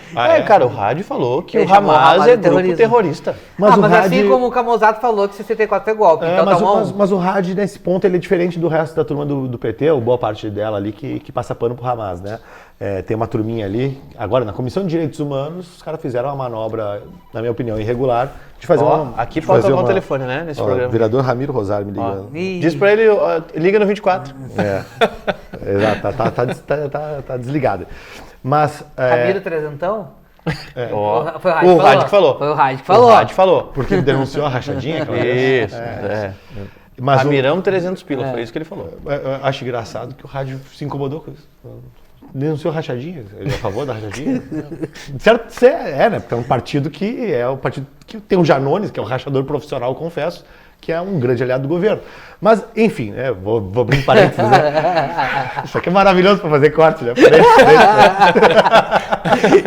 Speaker 2: Cara, o Hadi falou que o Hamas é grupo terrorista.
Speaker 1: Mas assim como o Camusato falou que 64 é golpe. Então
Speaker 3: mas o Hadi, nesse ponto, ele é diferente do resto da turma do PT, ou boa parte dela ali, que passa pano pro Hamas, né? Tem uma turminha ali. Agora, na Comissão de Direitos Humanos, os caras fizeram uma manobra, na minha opinião, irregular, de fazer
Speaker 2: aqui falta o telefone, né, nesse programa.
Speaker 3: Vereador Ramiro Rosário me ligando.
Speaker 2: Diz pra ele, liga no 24.
Speaker 3: Exato, tá desligado. Mas...
Speaker 1: Ramiro Trezentão?
Speaker 2: Foi o Hadi que falou.
Speaker 1: Foi o Hadi que falou.
Speaker 2: O Hadi falou.
Speaker 3: Porque ele denunciou a rachadinha?
Speaker 2: Isso,
Speaker 3: Mas
Speaker 2: Ramirão 300 pila, foi isso que ele falou.
Speaker 3: Eu acho engraçado que o Hadi se incomodou com isso. Denunciou rachadinha? Ele é a favor da rachadinha? Certo, né? Porque é um partido que tem o Janones, que é um rachador profissional, confesso, que é um grande aliado do governo. Mas, enfim, vou abrir parênteses, né? Isso aqui é maravilhoso para fazer corte, né?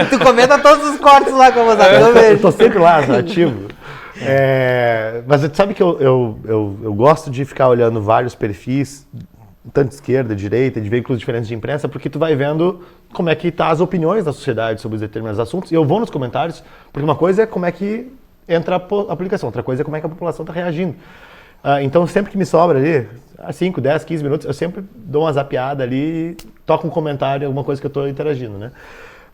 Speaker 1: Tu comenta todos os cortes lá, como
Speaker 3: eu tô sempre lá, ativo. Mas tu sabe que eu gosto de ficar olhando vários perfis, tanto de esquerda, direita, de veículos diferentes de imprensa, porque tu vai vendo como é que tá as opiniões da sociedade sobre determinados assuntos, e eu vou nos comentários, porque uma coisa é como é que entra a publicação, outra coisa é como é que a população está reagindo. Então, sempre que me sobra ali, 5, 10, 15 minutos, eu sempre dou uma zapeada ali e toco um comentário, alguma coisa que eu estou interagindo, né?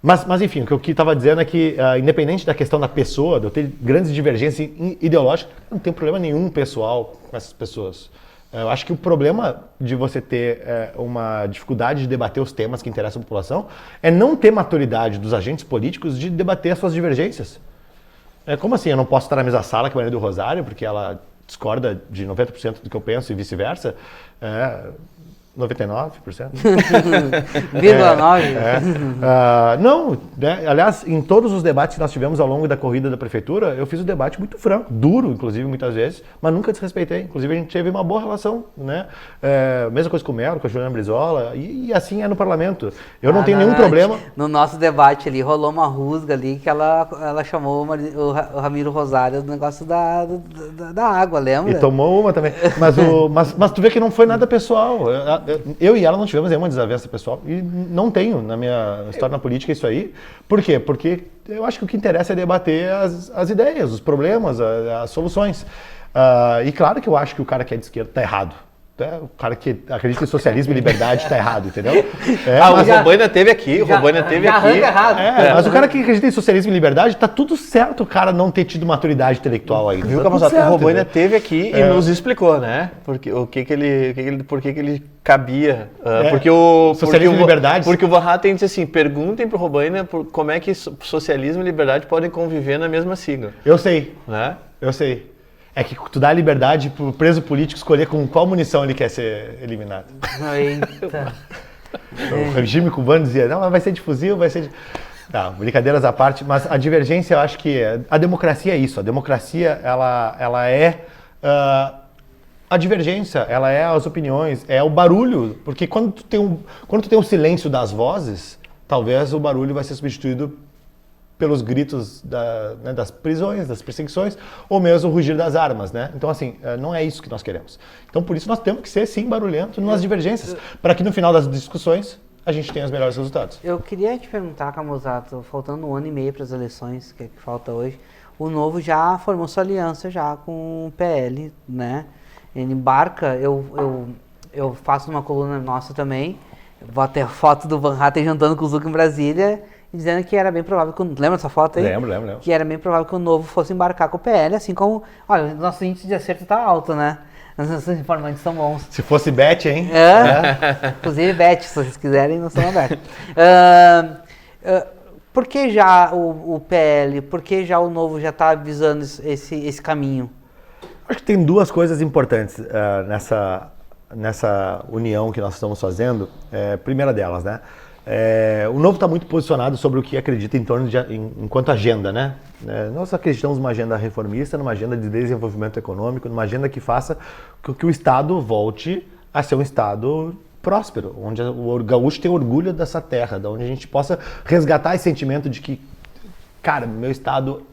Speaker 3: Mas, enfim, o que eu estava dizendo é que, independente da questão da pessoa, de eu ter grandes divergências ideológicas, não tem problema nenhum pessoal com essas pessoas. Eu acho que o problema de você ter uma dificuldade de debater os temas que interessam a população é não ter maturidade dos agentes políticos de debater as suas divergências. Como assim? Eu não posso estar na mesma sala que a Maria do Rosário, porque ela discorda de 90% do que eu penso e vice-versa? 99%.
Speaker 1: 0,9%.
Speaker 3: Não, né? Aliás, em todos os debates que nós tivemos ao longo da corrida da prefeitura, eu fiz um debate muito franco, duro, inclusive, muitas vezes, mas nunca desrespeitei. Inclusive, a gente teve uma boa relação, né? Mesma coisa com o Melo, com a Juliana Brizola, e assim é no parlamento. Eu não tenho nenhum problema.
Speaker 1: No nosso debate ali, rolou uma rusga ali que ela chamou o Ramiro Rosário do negócio da água, lembra?
Speaker 3: E tomou uma também. Mas tu vê que não foi nada pessoal. Eu e ela não tivemos nenhuma desavença pessoal e não tenho na minha história na política isso aí. Por quê? Porque eu acho que o que interessa é debater as ideias, os problemas, as soluções. E claro que eu acho que o cara que é de esquerda está errado. O cara que acredita em socialismo e liberdade está errado, entendeu?
Speaker 2: Mas o Robaina teve aqui,
Speaker 1: errado.
Speaker 3: Mas o cara que acredita em socialismo e liberdade, tá tudo certo o cara não ter tido maturidade intelectual ainda.
Speaker 2: Viu, Camazotto? O Robaina teve aqui e nos explicou, né? Por que ele cabia.
Speaker 3: Socialismo e liberdade.
Speaker 2: Porque o Van Hatten disse assim, perguntem pro Robaina como é que socialismo e liberdade podem conviver na mesma sigla.
Speaker 3: Eu sei.
Speaker 2: Né?
Speaker 3: Eu sei. É que tu dá liberdade pro preso político escolher com qual munição ele quer ser eliminado.
Speaker 1: Eita.
Speaker 3: O regime cubano dizia, não, mas vai ser de fuzil, vai ser de... Não, brincadeiras à parte, mas a divergência, eu acho que a democracia é isso. A democracia, ela é a divergência, ela é as opiniões, é o barulho. Porque quando tu tem o silêncio das vozes, talvez o barulho vai ser substituído pelos gritos das prisões, das perseguições, ou mesmo o rugir das armas, né? Então, assim, não é isso que nós queremos. Então, por isso, nós temos que ser, sim, barulhento nas divergências, para que no final das discussões a gente tenha os melhores resultados.
Speaker 1: Eu queria te perguntar, Camozzato, faltando 1 ano e meio para as eleições, que falta hoje, o Novo já formou sua aliança já com o PL, né? Ele embarca, eu faço uma coluna nossa também, vou até a foto do Van Hatten jantando com o Zucca em Brasília, dizendo que era bem provável que... Lembra essa foto aí?
Speaker 3: Lembro.
Speaker 1: Que era bem provável que o Novo fosse embarcar com o PL, assim como... Olha, o nosso índice de acerto tá alto, né? Nossos informantes são bons.
Speaker 3: Se fosse bet, hein?
Speaker 1: Inclusive bet, se vocês quiserem, nós estamos abertos. Por que já o PL, por que já o Novo já está avisando esse caminho?
Speaker 3: Acho que tem duas coisas importantes nessa união que nós estamos fazendo. Primeira delas, né? O Novo está muito posicionado sobre o que acredita enquanto agenda, né? Nós acreditamos numa agenda reformista, numa agenda de desenvolvimento econômico, numa agenda que faça com que o Estado volte a ser um Estado próspero, onde o gaúcho tem orgulho dessa terra, onde a gente possa resgatar esse sentimento de que, cara, meu Estado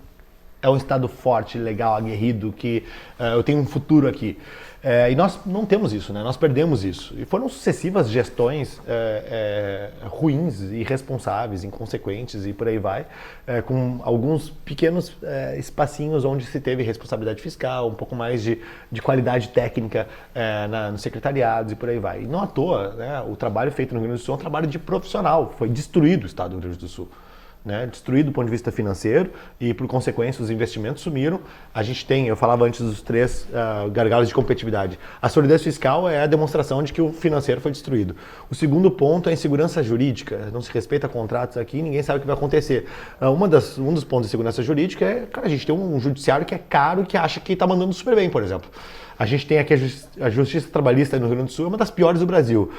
Speaker 3: é um Estado forte, legal, aguerrido, que eu tenho um futuro aqui. E nós não temos isso, né? Nós perdemos isso. E foram sucessivas gestões ruins, irresponsáveis, inconsequentes e por aí vai, com alguns pequenos espacinhos onde se teve responsabilidade fiscal, um pouco mais de qualidade técnica nos secretariados e por aí vai. E não à toa, né? O trabalho feito no Rio Grande do Sul é um trabalho de profissional. Foi destruído o Estado do Rio Grande do Sul. Né, destruído do ponto de vista financeiro e, por consequência, os investimentos sumiram. A gente tem, eu falava antes dos 3 gargalos de competitividade. A solidez fiscal é a demonstração de que o financeiro foi destruído. O segundo ponto é a insegurança jurídica. Não se respeita contratos aqui, ninguém sabe o que vai acontecer. Um dos pontos de segurança jurídica é, cara, a gente tem um judiciário que é caro, que acha que está mandando super bem, por exemplo. A gente tem aqui a Justiça Trabalhista no Rio Grande do Sul, é uma das piores do Brasil.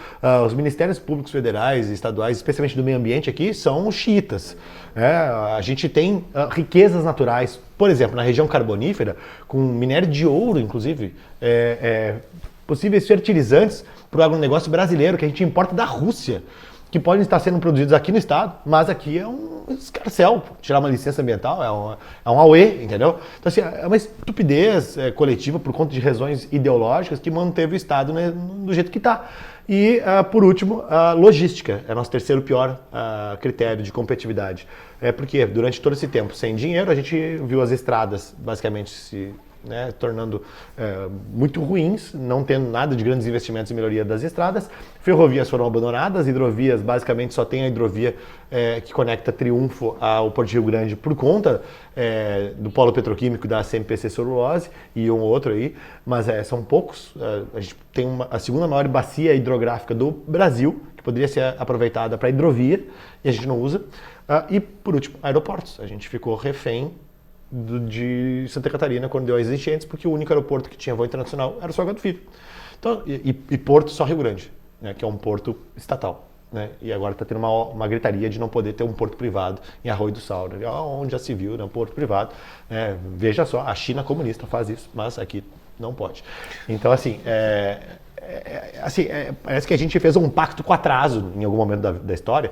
Speaker 3: Os ministérios públicos federais e estaduais, especialmente do meio ambiente aqui, são xiitas. A gente tem riquezas naturais, por exemplo, na região carbonífera, com minério de ouro, inclusive, possíveis fertilizantes para o agronegócio brasileiro, que a gente importa da Rússia, que podem estar sendo produzidos aqui no estado, mas aqui é um escarcel. Tirar uma licença ambiental é um auê, entendeu? Então, assim, é uma estupidez coletiva por conta de razões ideológicas que manteve o estado, né, do jeito que está. E, por último, a logística é nosso terceiro pior critério de competitividade. Porque durante todo esse tempo, sem dinheiro, a gente viu as estradas basicamente se né, tornando muito ruins, não tendo nada de grandes investimentos em melhoria das estradas. Ferrovias foram abandonadas, hidrovias, basicamente só tem a hidrovia que conecta Triunfo ao Porto de Rio Grande por conta do polo petroquímico da CMPC Celulose e um outro aí, mas são poucos. A gente tem a segunda maior bacia hidrográfica do Brasil, que poderia ser aproveitada para hidrovia, e a gente não usa. E, por último, aeroportos. A gente ficou refém de Santa Catarina quando deu as enchentes, porque o único aeroporto que tinha voo internacional era o Salgado Filho. Então, e Porto só Rio Grande, né, que é um porto estatal. Né, e agora está tendo uma gritaria de não poder ter um porto privado em Arroio do Sal, né, onde já se viu, né, um porto privado. Né, veja só, a China comunista faz isso, mas aqui não pode. Então, assim, parece que a gente fez um pacto com atraso em algum momento da história.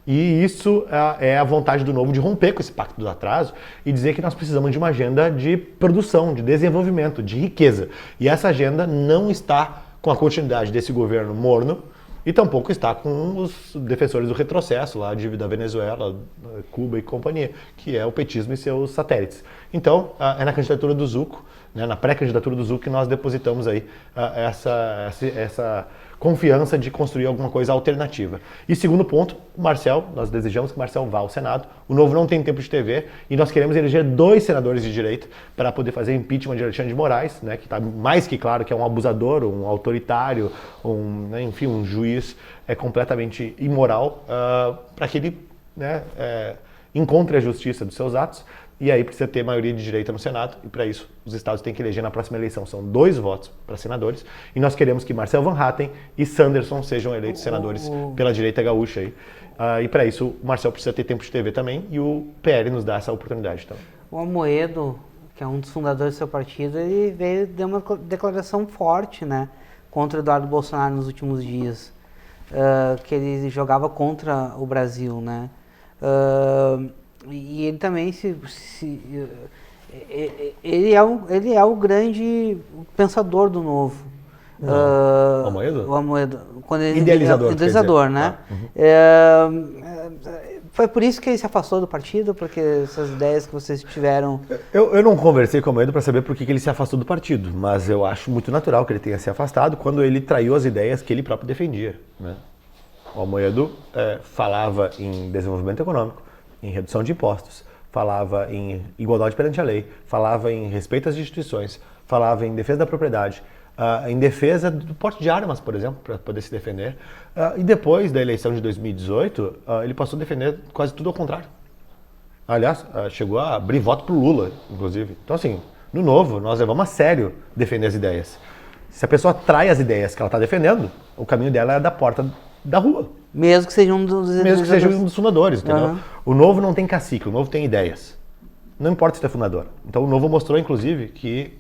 Speaker 3: E isso é a vontade do Novo de romper com esse pacto do atraso e dizer que nós precisamos de uma agenda de produção, de desenvolvimento, de riqueza. E essa agenda não está com a continuidade desse governo morno e tampouco está com os defensores do retrocesso lá da Venezuela, Cuba e companhia, que é o petismo e seus satélites. Então, é na candidatura do Zucco, né, na pré-candidatura do Zucco, que nós depositamos aí essa confiança de construir alguma coisa alternativa. E segundo ponto, o Marcel, nós desejamos que o Marcel vá ao Senado. O Novo não tem tempo de TV e nós queremos eleger 2 senadores de direita para poder fazer impeachment de Alexandre de Moraes, né, que está mais que claro que é um abusador, um autoritário, enfim, um juiz completamente imoral, para que ele, né, encontre a justiça dos seus atos. E aí precisa ter maioria de direita no Senado, e para isso os estados têm que eleger na próxima eleição. São 2 votos para senadores, e nós queremos que Marcel Van Hatten e Sanderson sejam eleitos senadores pela direita gaúcha. Aí. E para isso o Marcel precisa ter tempo de TV também, e o PL nos dá essa oportunidade também.
Speaker 1: O Amoedo, que é um dos fundadores do seu partido, ele deu uma declaração forte, né, contra Eduardo Bolsonaro nos últimos dias, que ele jogava contra o Brasil, né. E ele também ele é o grande pensador do Novo.
Speaker 3: O Amoedo?
Speaker 1: O Amoedo.
Speaker 3: Idealizador,
Speaker 1: né? Foi por isso que ele se afastou do partido, porque essas ideias que vocês tiveram...
Speaker 3: Eu não conversei com o Amoedo para saber por que ele se afastou do partido, mas eu acho muito natural que ele tenha se afastado quando ele traiu as ideias que ele próprio defendia. Né? O Amoedo falava em desenvolvimento econômico, em redução de impostos, falava em igualdade perante a lei, falava em respeito às instituições, falava em defesa da propriedade, em defesa do porte de armas, por exemplo, para poder se defender. E depois da eleição de 2018, ele passou a defender quase tudo ao contrário. Aliás, chegou a abrir voto para o Lula, inclusive. Então, assim, no Novo, nós levamos a sério defender as ideias. Se a pessoa trai as ideias que ela está defendendo, o caminho dela é da porta da rua.
Speaker 1: Mesmo que seja um dos
Speaker 3: fundadores, entendeu? Uhum. O Novo não tem cacique, o Novo tem ideias. Não importa se tu é fundador. Então o Novo mostrou, inclusive, que,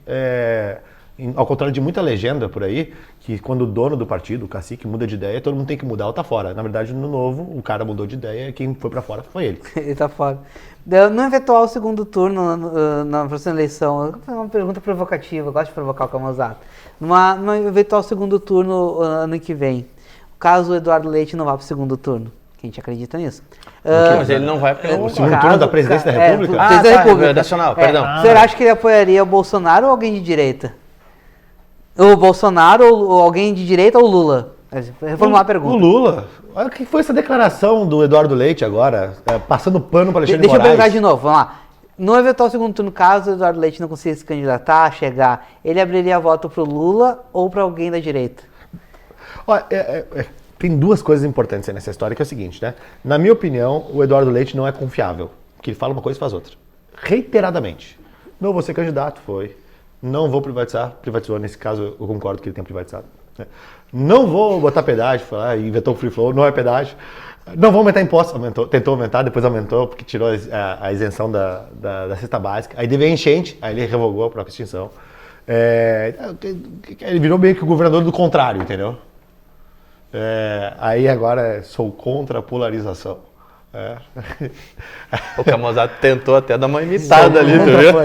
Speaker 3: ao contrário de muita legenda por aí, que quando o dono do partido, o cacique, muda de ideia, todo mundo tem que mudar ou tá fora. Na verdade, no Novo, o cara mudou de ideia e quem foi pra fora foi ele.
Speaker 1: Ele tá fora. No eventual segundo turno, na próxima eleição, é uma pergunta provocativa, eu gosto de provocar o Camusato. No eventual segundo turno, ano que vem, caso o Eduardo Leite não vá para o segundo turno. Que a gente acredita nisso.
Speaker 2: Mas ele não vai para
Speaker 3: o segundo turno da presidência da República?
Speaker 1: Presidente da República.
Speaker 2: Nacional, perdão.
Speaker 1: Você acha que ele apoiaria o Bolsonaro ou alguém de direita? O Bolsonaro ou alguém de direita ou o Lula? Reformular a pergunta.
Speaker 3: O Lula. Olha o que foi essa declaração do Eduardo Leite agora, passando pano para Alexandre de Moraes.
Speaker 1: Deixa eu perguntar de novo, vamos lá. No eventual segundo turno, caso o Eduardo Leite não consiga se candidatar, chegar, ele abriria voto para o Lula ou para alguém da direita?
Speaker 3: Olha, tem 2 coisas importantes aí nessa história, que é o seguinte, né? Na minha opinião, o Eduardo Leite não é confiável, porque ele fala uma coisa e faz outra. Reiteradamente. Não vou ser candidato, foi. Não vou privatizar, privatizou. Nesse caso, eu concordo que ele tenha privatizado. Né? Não vou botar pedágio, inventou o free flow, não é pedágio. Não vou aumentar impostos, tentou aumentar, depois aumentou, porque tirou a isenção da cesta básica. Aí teve a enchente, aí ele revogou a própria extinção. Ele virou meio que o governador do contrário, entendeu? Aí agora sou contra a polarização.
Speaker 2: O Camozado tentou até dar uma imitada ali, tu viu?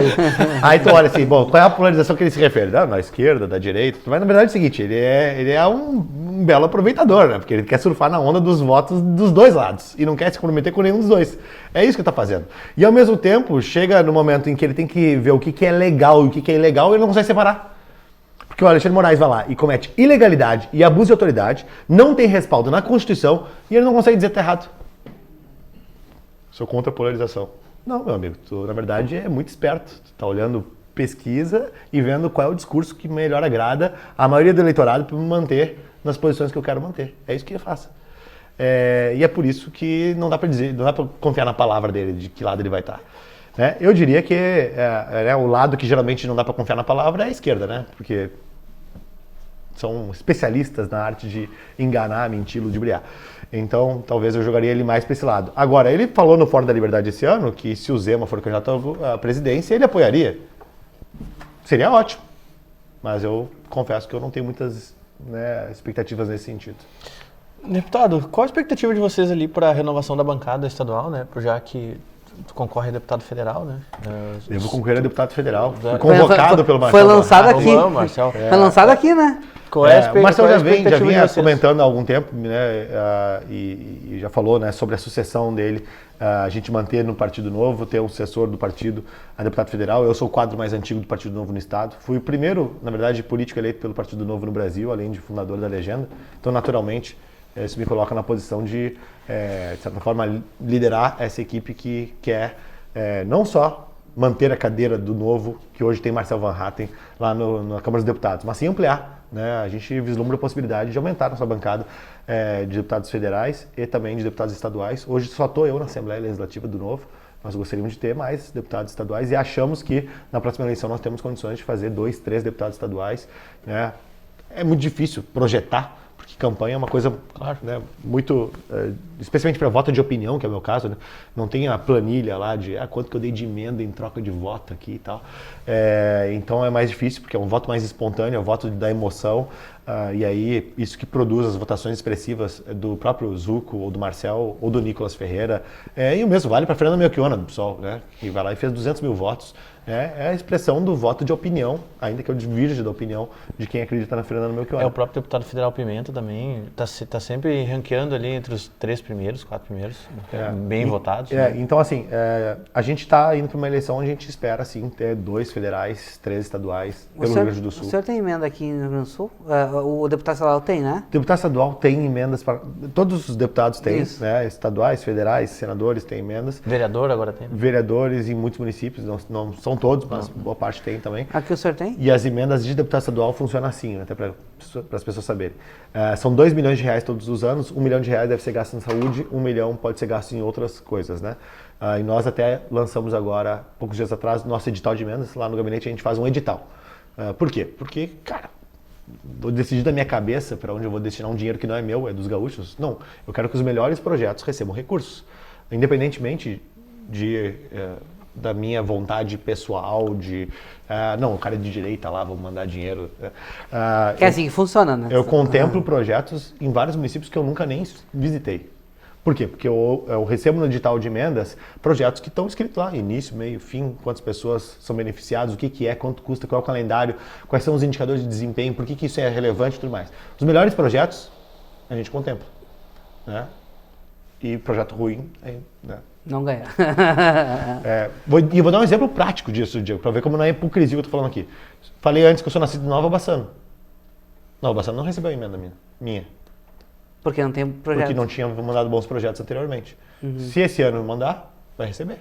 Speaker 3: Aí tu olha assim, bom, qual é a polarização que ele se refere? Da esquerda, da direita, mas na verdade é o seguinte, ele é um belo aproveitador, né? Porque ele quer surfar na onda dos votos dos dois lados e não quer se comprometer com nenhum dos dois. É isso que ele tá fazendo. E ao mesmo tempo, chega no momento em que ele tem que ver o que é legal e o que é ilegal e ele não consegue separar. Porque o Alexandre Moraes vai lá e comete ilegalidade e abuso de autoridade, não tem respaldo na Constituição e ele não consegue dizer que tá errado. Sou contra a polarização. Não, meu amigo, tu na verdade é muito esperto. Tu tá olhando pesquisa e vendo qual é o discurso que melhor agrada a maioria do eleitorado para me manter nas posições que eu quero manter. É isso que ele faça. E é por isso que não dá para dizer, não dá para confiar na palavra dele, de que lado ele vai estar. Né? Eu diria que o lado que geralmente não dá para confiar na palavra é a esquerda, né? Porque são especialistas na arte de enganar, mentir, ludibriar. Então, talvez eu jogaria ele mais para esse lado. Agora, ele falou no Fórum da Liberdade esse ano que se o Zema for candidato à presidência, ele apoiaria. Seria ótimo. Mas eu confesso que eu não tenho muitas expectativas nesse sentido.
Speaker 2: Deputado, qual a expectativa de vocês ali para a renovação da bancada estadual, né? Já que tu concorre a deputado federal, né?
Speaker 3: Eu vou concorrer a deputado federal. Fui convocado pelo Marcel.
Speaker 1: Foi lançado aqui.
Speaker 2: Marcel.
Speaker 1: Foi lançado aqui, né?
Speaker 3: O Marcel já vinha comentando há algum tempo, né, e já falou, né, sobre a sucessão dele, a gente manter no Partido Novo, ter um sucessor do partido a deputado federal. Eu sou o quadro mais antigo do Partido Novo no Estado. Fui o primeiro, na verdade, político eleito pelo Partido Novo no Brasil, além de fundador da legenda. Então, naturalmente, isso me coloca na posição de certa forma, liderar essa equipe que quer não só manter a cadeira do Novo, que hoje tem Marcel Van Hatten lá na Câmara dos Deputados, mas sim ampliar. Né? A gente vislumbra a possibilidade de aumentar a nossa bancada de deputados federais e também de deputados estaduais. Hoje só estou eu na Assembleia Legislativa do Novo, nós gostaríamos de ter mais deputados estaduais e achamos que na próxima eleição nós temos condições de fazer 2, 3 deputados estaduais. Né? É muito difícil projetar, porque campanha é uma coisa, claro, né, muito, especialmente para voto de opinião, que é o meu caso, né, não tem a planilha lá de quanto que eu dei de emenda em troca de voto aqui e tal. Então é mais difícil, porque é um voto mais espontâneo, é um voto da emoção, e aí isso que produz as votações expressivas do próprio Zucco, ou do Marcel, ou do Nicolas Ferreira. E o mesmo vale para Fernanda Melchiona, do PSOL, né, que vai lá e fez 200 mil votos. É a expressão do voto de opinião, ainda que eu divirja da opinião de quem acredita na Fernanda Melchiona.
Speaker 2: O próprio deputado federal Pimenta também está sempre ranqueando ali entre os 3 primeiros, 4 primeiros, bem votados. Né?
Speaker 3: Então, assim, a gente está indo para uma eleição onde a gente espera, assim, ter 2 federais, 3 estaduais pelo Rio Grande do Sul.
Speaker 1: O senhor tem emenda aqui no Rio Grande do Sul? O deputado estadual tem, né?
Speaker 3: O deputado estadual tem emendas para... Todos os deputados têm, né? Estaduais, federais, senadores têm emendas.
Speaker 2: Vereador agora tem? Né?
Speaker 3: Vereadores em muitos municípios, não são todos, mas boa parte tem também.
Speaker 1: Aqui o senhor tem?
Speaker 3: E as emendas de deputado estadual funcionam assim, né? Até para as pessoas saberem. São 2 milhões de reais todos os anos, 1 milhão de reais deve ser gasto em saúde, 1 milhão pode ser gasto em outras coisas, né? E nós até lançamos agora, poucos dias atrás, nosso edital de emendas. Lá no gabinete a gente faz um edital. Por quê? Porque, cara, vou decidir da minha cabeça para onde eu vou destinar um dinheiro que não é meu, é dos gaúchos. Não, eu quero que os melhores projetos recebam recursos. Independentemente da minha vontade pessoal de... não, o cara é de direita lá, vou mandar dinheiro.
Speaker 1: Que é assim que funciona, né?
Speaker 3: Eu contemplo projetos em vários municípios que eu nunca nem visitei. Por quê? Porque eu recebo no edital de emendas projetos que estão escritos lá, início, meio, fim, quantas pessoas são beneficiadas, o que é, quanto custa, qual é o calendário, quais são os indicadores de desempenho, por que isso é relevante e tudo mais. Os melhores projetos a gente contempla. Né? E projeto ruim, né?
Speaker 1: Não ganha.
Speaker 3: Vou dar um exemplo prático disso, Diego, para ver como não é hipocrisia que eu estou falando aqui. Falei antes que eu sou nascido em Nova Bassano. Nova Bassano não recebeu emenda minha.
Speaker 1: Porque não tem projeto.
Speaker 3: Porque não tinha mandado bons projetos anteriormente. Se esse ano mandar, vai receber.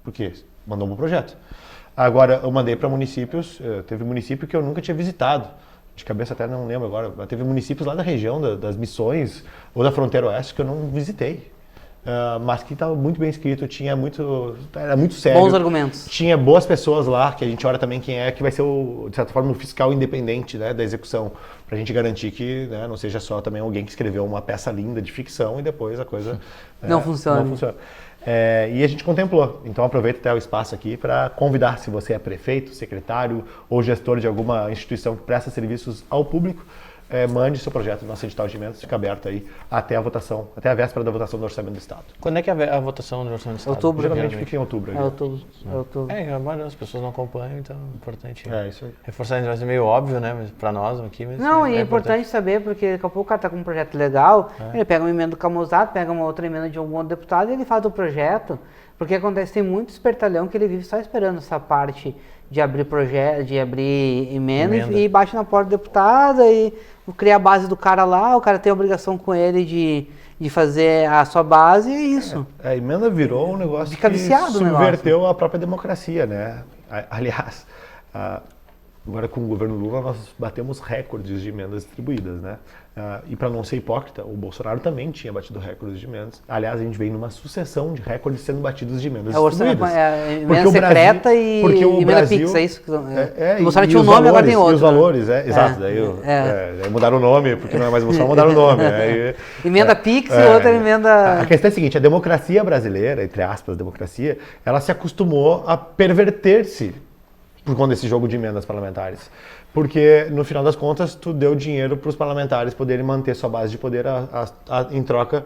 Speaker 3: Porque mandou um bom projeto. Agora, eu mandei para municípios, teve município que eu nunca tinha visitado. De cabeça até não lembro agora. Mas teve municípios lá da região, das Missões, ou da Fronteira Oeste, que eu não visitei. Mas que estava muito bem escrito, era muito sério.
Speaker 1: Bons argumentos.
Speaker 3: Tinha boas pessoas lá, que a gente olha também quem é que vai ser, de certa forma, o fiscal independente, né, da execução, para a gente garantir que, né, não seja só também alguém que escreveu uma peça linda de ficção e depois a coisa
Speaker 1: não funciona.
Speaker 3: E a gente contemplou. Então aproveito até o espaço aqui para convidar, se você é prefeito, secretário ou gestor de alguma instituição que presta serviços ao público, mande seu projeto no nosso edital de emendas, fica aberto aí até a votação, até a véspera da votação do Orçamento do Estado.
Speaker 2: Quando é que é a votação do Orçamento do Estado?
Speaker 1: Outubro.
Speaker 3: Geralmente fica em outubro.
Speaker 1: É outubro.
Speaker 2: A maioria das pessoas não acompanham, então é importante
Speaker 3: Isso aí.
Speaker 2: reforçar. Vai ser meio óbvio, né? Mas pra nós aqui... Mas
Speaker 1: Não, e é importante saber, porque daqui a pouco o cara tá com um projeto legal, ele pega uma emenda do Camusato, pega uma outra emenda de algum outro deputado e ele faz o projeto, porque acontece, tem muito espertalhão que ele vive só esperando essa parte de abrir projeto, de abrir emenda. E bate na porta do deputado e cria a base do cara lá, o cara tem a obrigação com ele de fazer a sua base e é isso.
Speaker 3: A emenda virou um negócio
Speaker 1: Fica
Speaker 3: que
Speaker 1: viciado no
Speaker 3: subverteu a própria democracia, né? Aliás, agora com o governo Lula nós batemos recordes de emendas distribuídas, né? E para não ser hipócrita, o Bolsonaro também tinha batido recordes de emendas. Aliás, a gente vem numa sucessão de recordes sendo batidos de emendas distribuídas.
Speaker 1: Emenda secreta e emenda fixa, é isso?
Speaker 3: O
Speaker 1: Bolsonaro tinha um nome, agora tem outro.
Speaker 3: E os valores, exato. Daí mudaram o nome, porque não é mais Bolsonaro, mudaram o nome.
Speaker 1: Emenda Pix e outra emenda...
Speaker 3: A questão é a seguinte, a democracia brasileira, entre aspas, democracia, ela se acostumou a perverter-se por conta desse jogo de emendas parlamentares. Porque, no final das contas, tu deu dinheiro para os parlamentares poderem manter sua base de poder em troca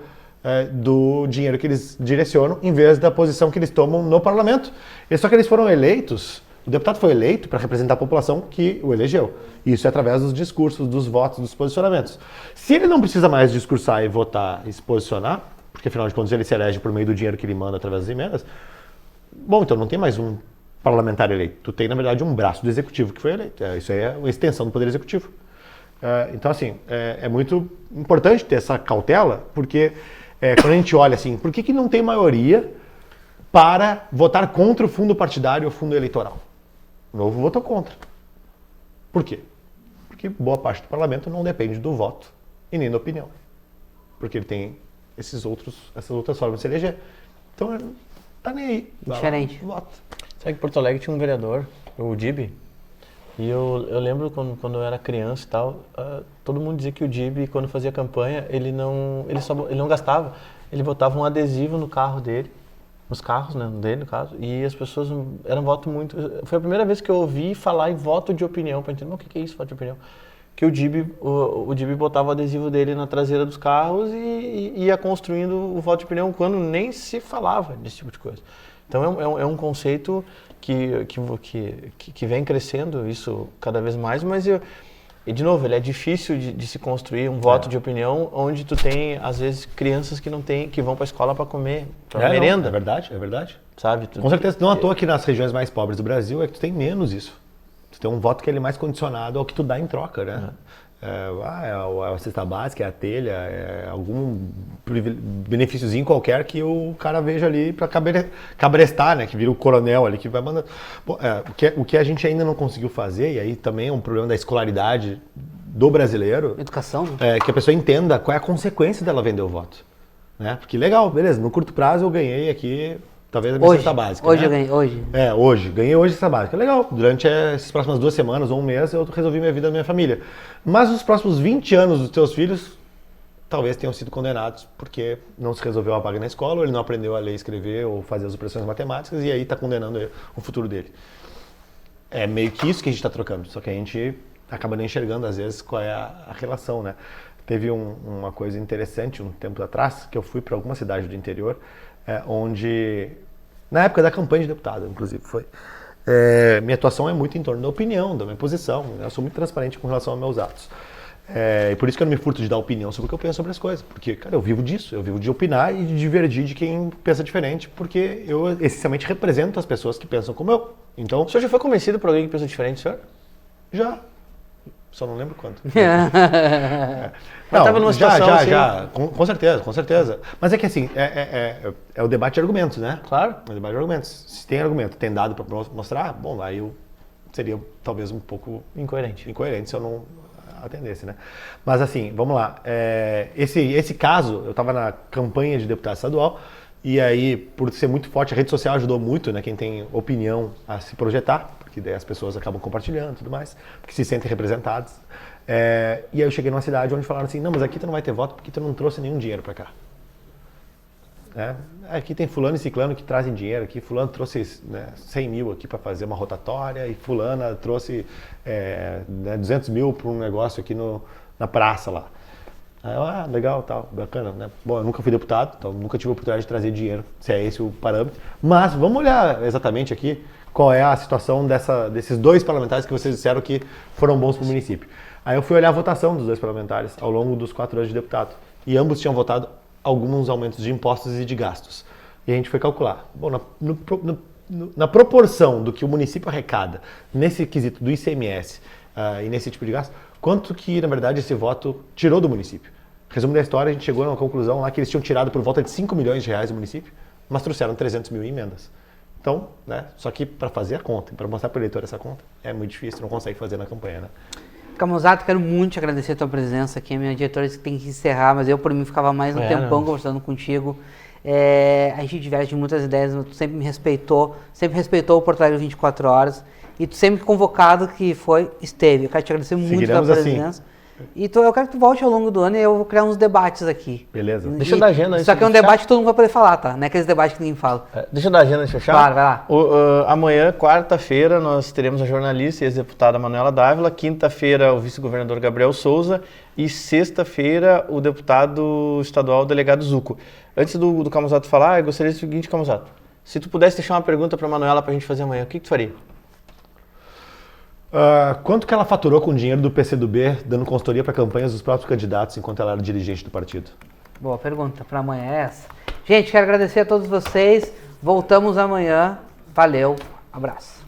Speaker 3: do dinheiro que eles direcionam, em vez da posição que eles tomam no parlamento. Só que eles foram eleitos, o deputado foi eleito para representar a população que o elegeu. Isso é através dos discursos, dos votos, dos posicionamentos. Se ele não precisa mais discursar e votar e se posicionar, porque, afinal de contas, ele se elege por meio do dinheiro que ele manda através das emendas, bom, então não tem mais um parlamentar eleito. Tu tem, na verdade, um braço do executivo que foi eleito. Isso aí é uma extensão do poder executivo. Então, assim, é muito importante ter essa cautela, porque quando a gente olha assim, por que não tem maioria para votar contra o fundo partidário ou fundo eleitoral? O Novo votou contra. Por quê? Porque boa parte do parlamento não depende do voto e nem da opinião. Porque ele tem essas outras formas de se eleger. Então, tá nem aí.
Speaker 1: Diferente.
Speaker 3: Vota.
Speaker 2: Sabe que Porto Alegre tinha um vereador, o Dib, e eu lembro quando eu era criança e tal, todo mundo dizia que o Dib, quando fazia campanha, ele não gastava, ele botava um adesivo no carro dele, nos carros, né, dele no caso, e as pessoas eram voto muito... Foi a primeira vez que eu ouvi falar em voto de opinião, para entender, o que é isso, voto de opinião? Que o Dib botava o adesivo dele na traseira dos carros e ia construindo o voto de opinião quando nem se falava desse tipo de coisa. Então é um conceito que vem crescendo isso cada vez mais, mas e de novo, ele é difícil de se construir um voto de opinião onde tu tem, às vezes, crianças que vão para a escola para comer, para merenda.
Speaker 3: É verdade.
Speaker 2: Sabe?
Speaker 3: Com certeza, não à toa que nas regiões mais pobres do Brasil é que tu tem menos isso. Tu tem um voto que ele é mais condicionado ao que tu dá em troca, né? É a cesta básica, é a telha, é algum benefíciozinho qualquer que o cara veja ali para cabrestar, né? Que vira o coronel ali que vai mandando. O que a gente ainda não conseguiu fazer, e aí também é um problema da escolaridade do brasileiro.
Speaker 1: Educação, né?
Speaker 3: É que a pessoa entenda qual é a consequência dela vender o voto. Né? Porque legal, beleza, no curto prazo eu ganhei aqui... Talvez a minha cesta básica.
Speaker 1: Hoje
Speaker 3: né?
Speaker 1: eu ganhei, hoje.
Speaker 3: Ganhei hoje a cesta básica. Legal, durante essas próximas 2 semanas ou um mês eu resolvi minha vida e minha família. Mas os próximos 20 anos dos teus filhos talvez tenham sido condenados porque não se resolveu a vaga na escola, ou ele não aprendeu a ler, escrever ou fazer as operações matemáticas e aí está condenando o futuro dele. É meio que isso que a gente está trocando, só que a gente acaba nem enxergando às vezes qual é a relação, né? Teve uma coisa interessante um tempo atrás, que eu fui para alguma cidade do interior, onde, na época da campanha de deputado, inclusive, foi. Minha atuação é muito em torno da opinião, da minha posição. Eu sou muito transparente com relação aos meus atos. E por isso que eu não me furto de dar opinião sobre o que eu penso sobre as coisas. Porque, cara, eu vivo disso. Eu vivo de opinar e de divergir de quem pensa diferente, porque eu, essencialmente, represento as pessoas que pensam como eu. Então,
Speaker 2: o senhor já foi convencido por alguém que pensa diferente, senhor?
Speaker 3: Já. Só não lembro quanto.
Speaker 2: Não, estava numa situação
Speaker 3: já. Com certeza. Mas é que assim, é o debate de argumentos, né?
Speaker 2: Claro.
Speaker 3: É o debate de argumentos. Se tem argumento, tem dado para mostrar, bom, aí eu seria talvez um pouco incoerente se eu não atendesse, né? Mas assim, vamos lá. Esse caso, eu estava na campanha de deputado estadual e aí, por ser muito forte, a rede social ajudou muito, né? Quem tem opinião a se projetar, porque daí as pessoas acabam compartilhando e tudo mais, porque se sentem representadas. E aí eu cheguei numa cidade onde falaram assim, não, mas aqui tu não vai ter voto porque tu não trouxe nenhum dinheiro para cá. né? Aqui tem fulano e ciclano que trazem dinheiro, aqui fulano trouxe 100 mil aqui para fazer uma rotatória e fulana trouxe 200 mil para um negócio aqui na praça lá. Aí, legal, tal, bacana, né? Bom, eu nunca fui deputado, então nunca tive a oportunidade de trazer dinheiro, se é esse o parâmetro. Mas vamos olhar exatamente aqui qual é a situação desses 2 parlamentares que vocês disseram que foram bons para o município. Aí eu fui olhar a votação dos 2 parlamentares ao longo dos 4 anos de deputado. E ambos tinham votado alguns aumentos de impostos e de gastos. E a gente foi calcular. Bom, na proporção do que o município arrecada nesse quesito do ICMS e nesse tipo de gasto, quanto que, na verdade, esse voto tirou do município? Resumo da história, a gente chegou a uma conclusão lá que eles tinham tirado por volta de 5 milhões de reais do município, mas trouxeram 300 mil em emendas. Então, né, só que para fazer a conta, para mostrar para o eleitor essa conta, é muito difícil, não consegue fazer na campanha, né?
Speaker 1: Camusato, quero muito te agradecer a tua presença aqui. A minha diretora disse que tem que encerrar, mas eu, por mim, ficava mais um tempão conversando contigo. A gente diverte muitas ideias, tu sempre me respeitou, sempre respeitou o Porto Alegre 24 horas. E tu sempre convocado que esteve. Eu quero te agradecer muito pela presença. Assim. E eu quero que tu volte ao longo do ano e eu vou criar uns debates aqui.
Speaker 3: Beleza.
Speaker 2: Deixa eu dar agenda.
Speaker 1: Só que é um debate que todo mundo vai poder falar, tá? Não é aqueles debates que ninguém fala.
Speaker 2: Deixa eu dar agenda, deixa eu fechar.
Speaker 1: Claro, vai lá.
Speaker 2: Amanhã, quarta-feira, nós teremos a jornalista e ex-deputada Manuela Dávila. Quinta-feira, o vice-governador Gabriel Souza. E sexta-feira, o deputado estadual delegado Zucco. Antes do Camusato falar, eu gostaria do seguinte, Camusato. Se tu pudesse deixar uma pergunta para a Manuela para a gente fazer amanhã, o que tu faria?
Speaker 3: Quanto que ela faturou com o dinheiro do PCdoB, dando consultoria para campanhas dos próprios candidatos enquanto ela era dirigente do partido?
Speaker 1: Boa pergunta, para amanhã é essa. Gente, quero agradecer a todos vocês. Voltamos amanhã. Valeu, abraço.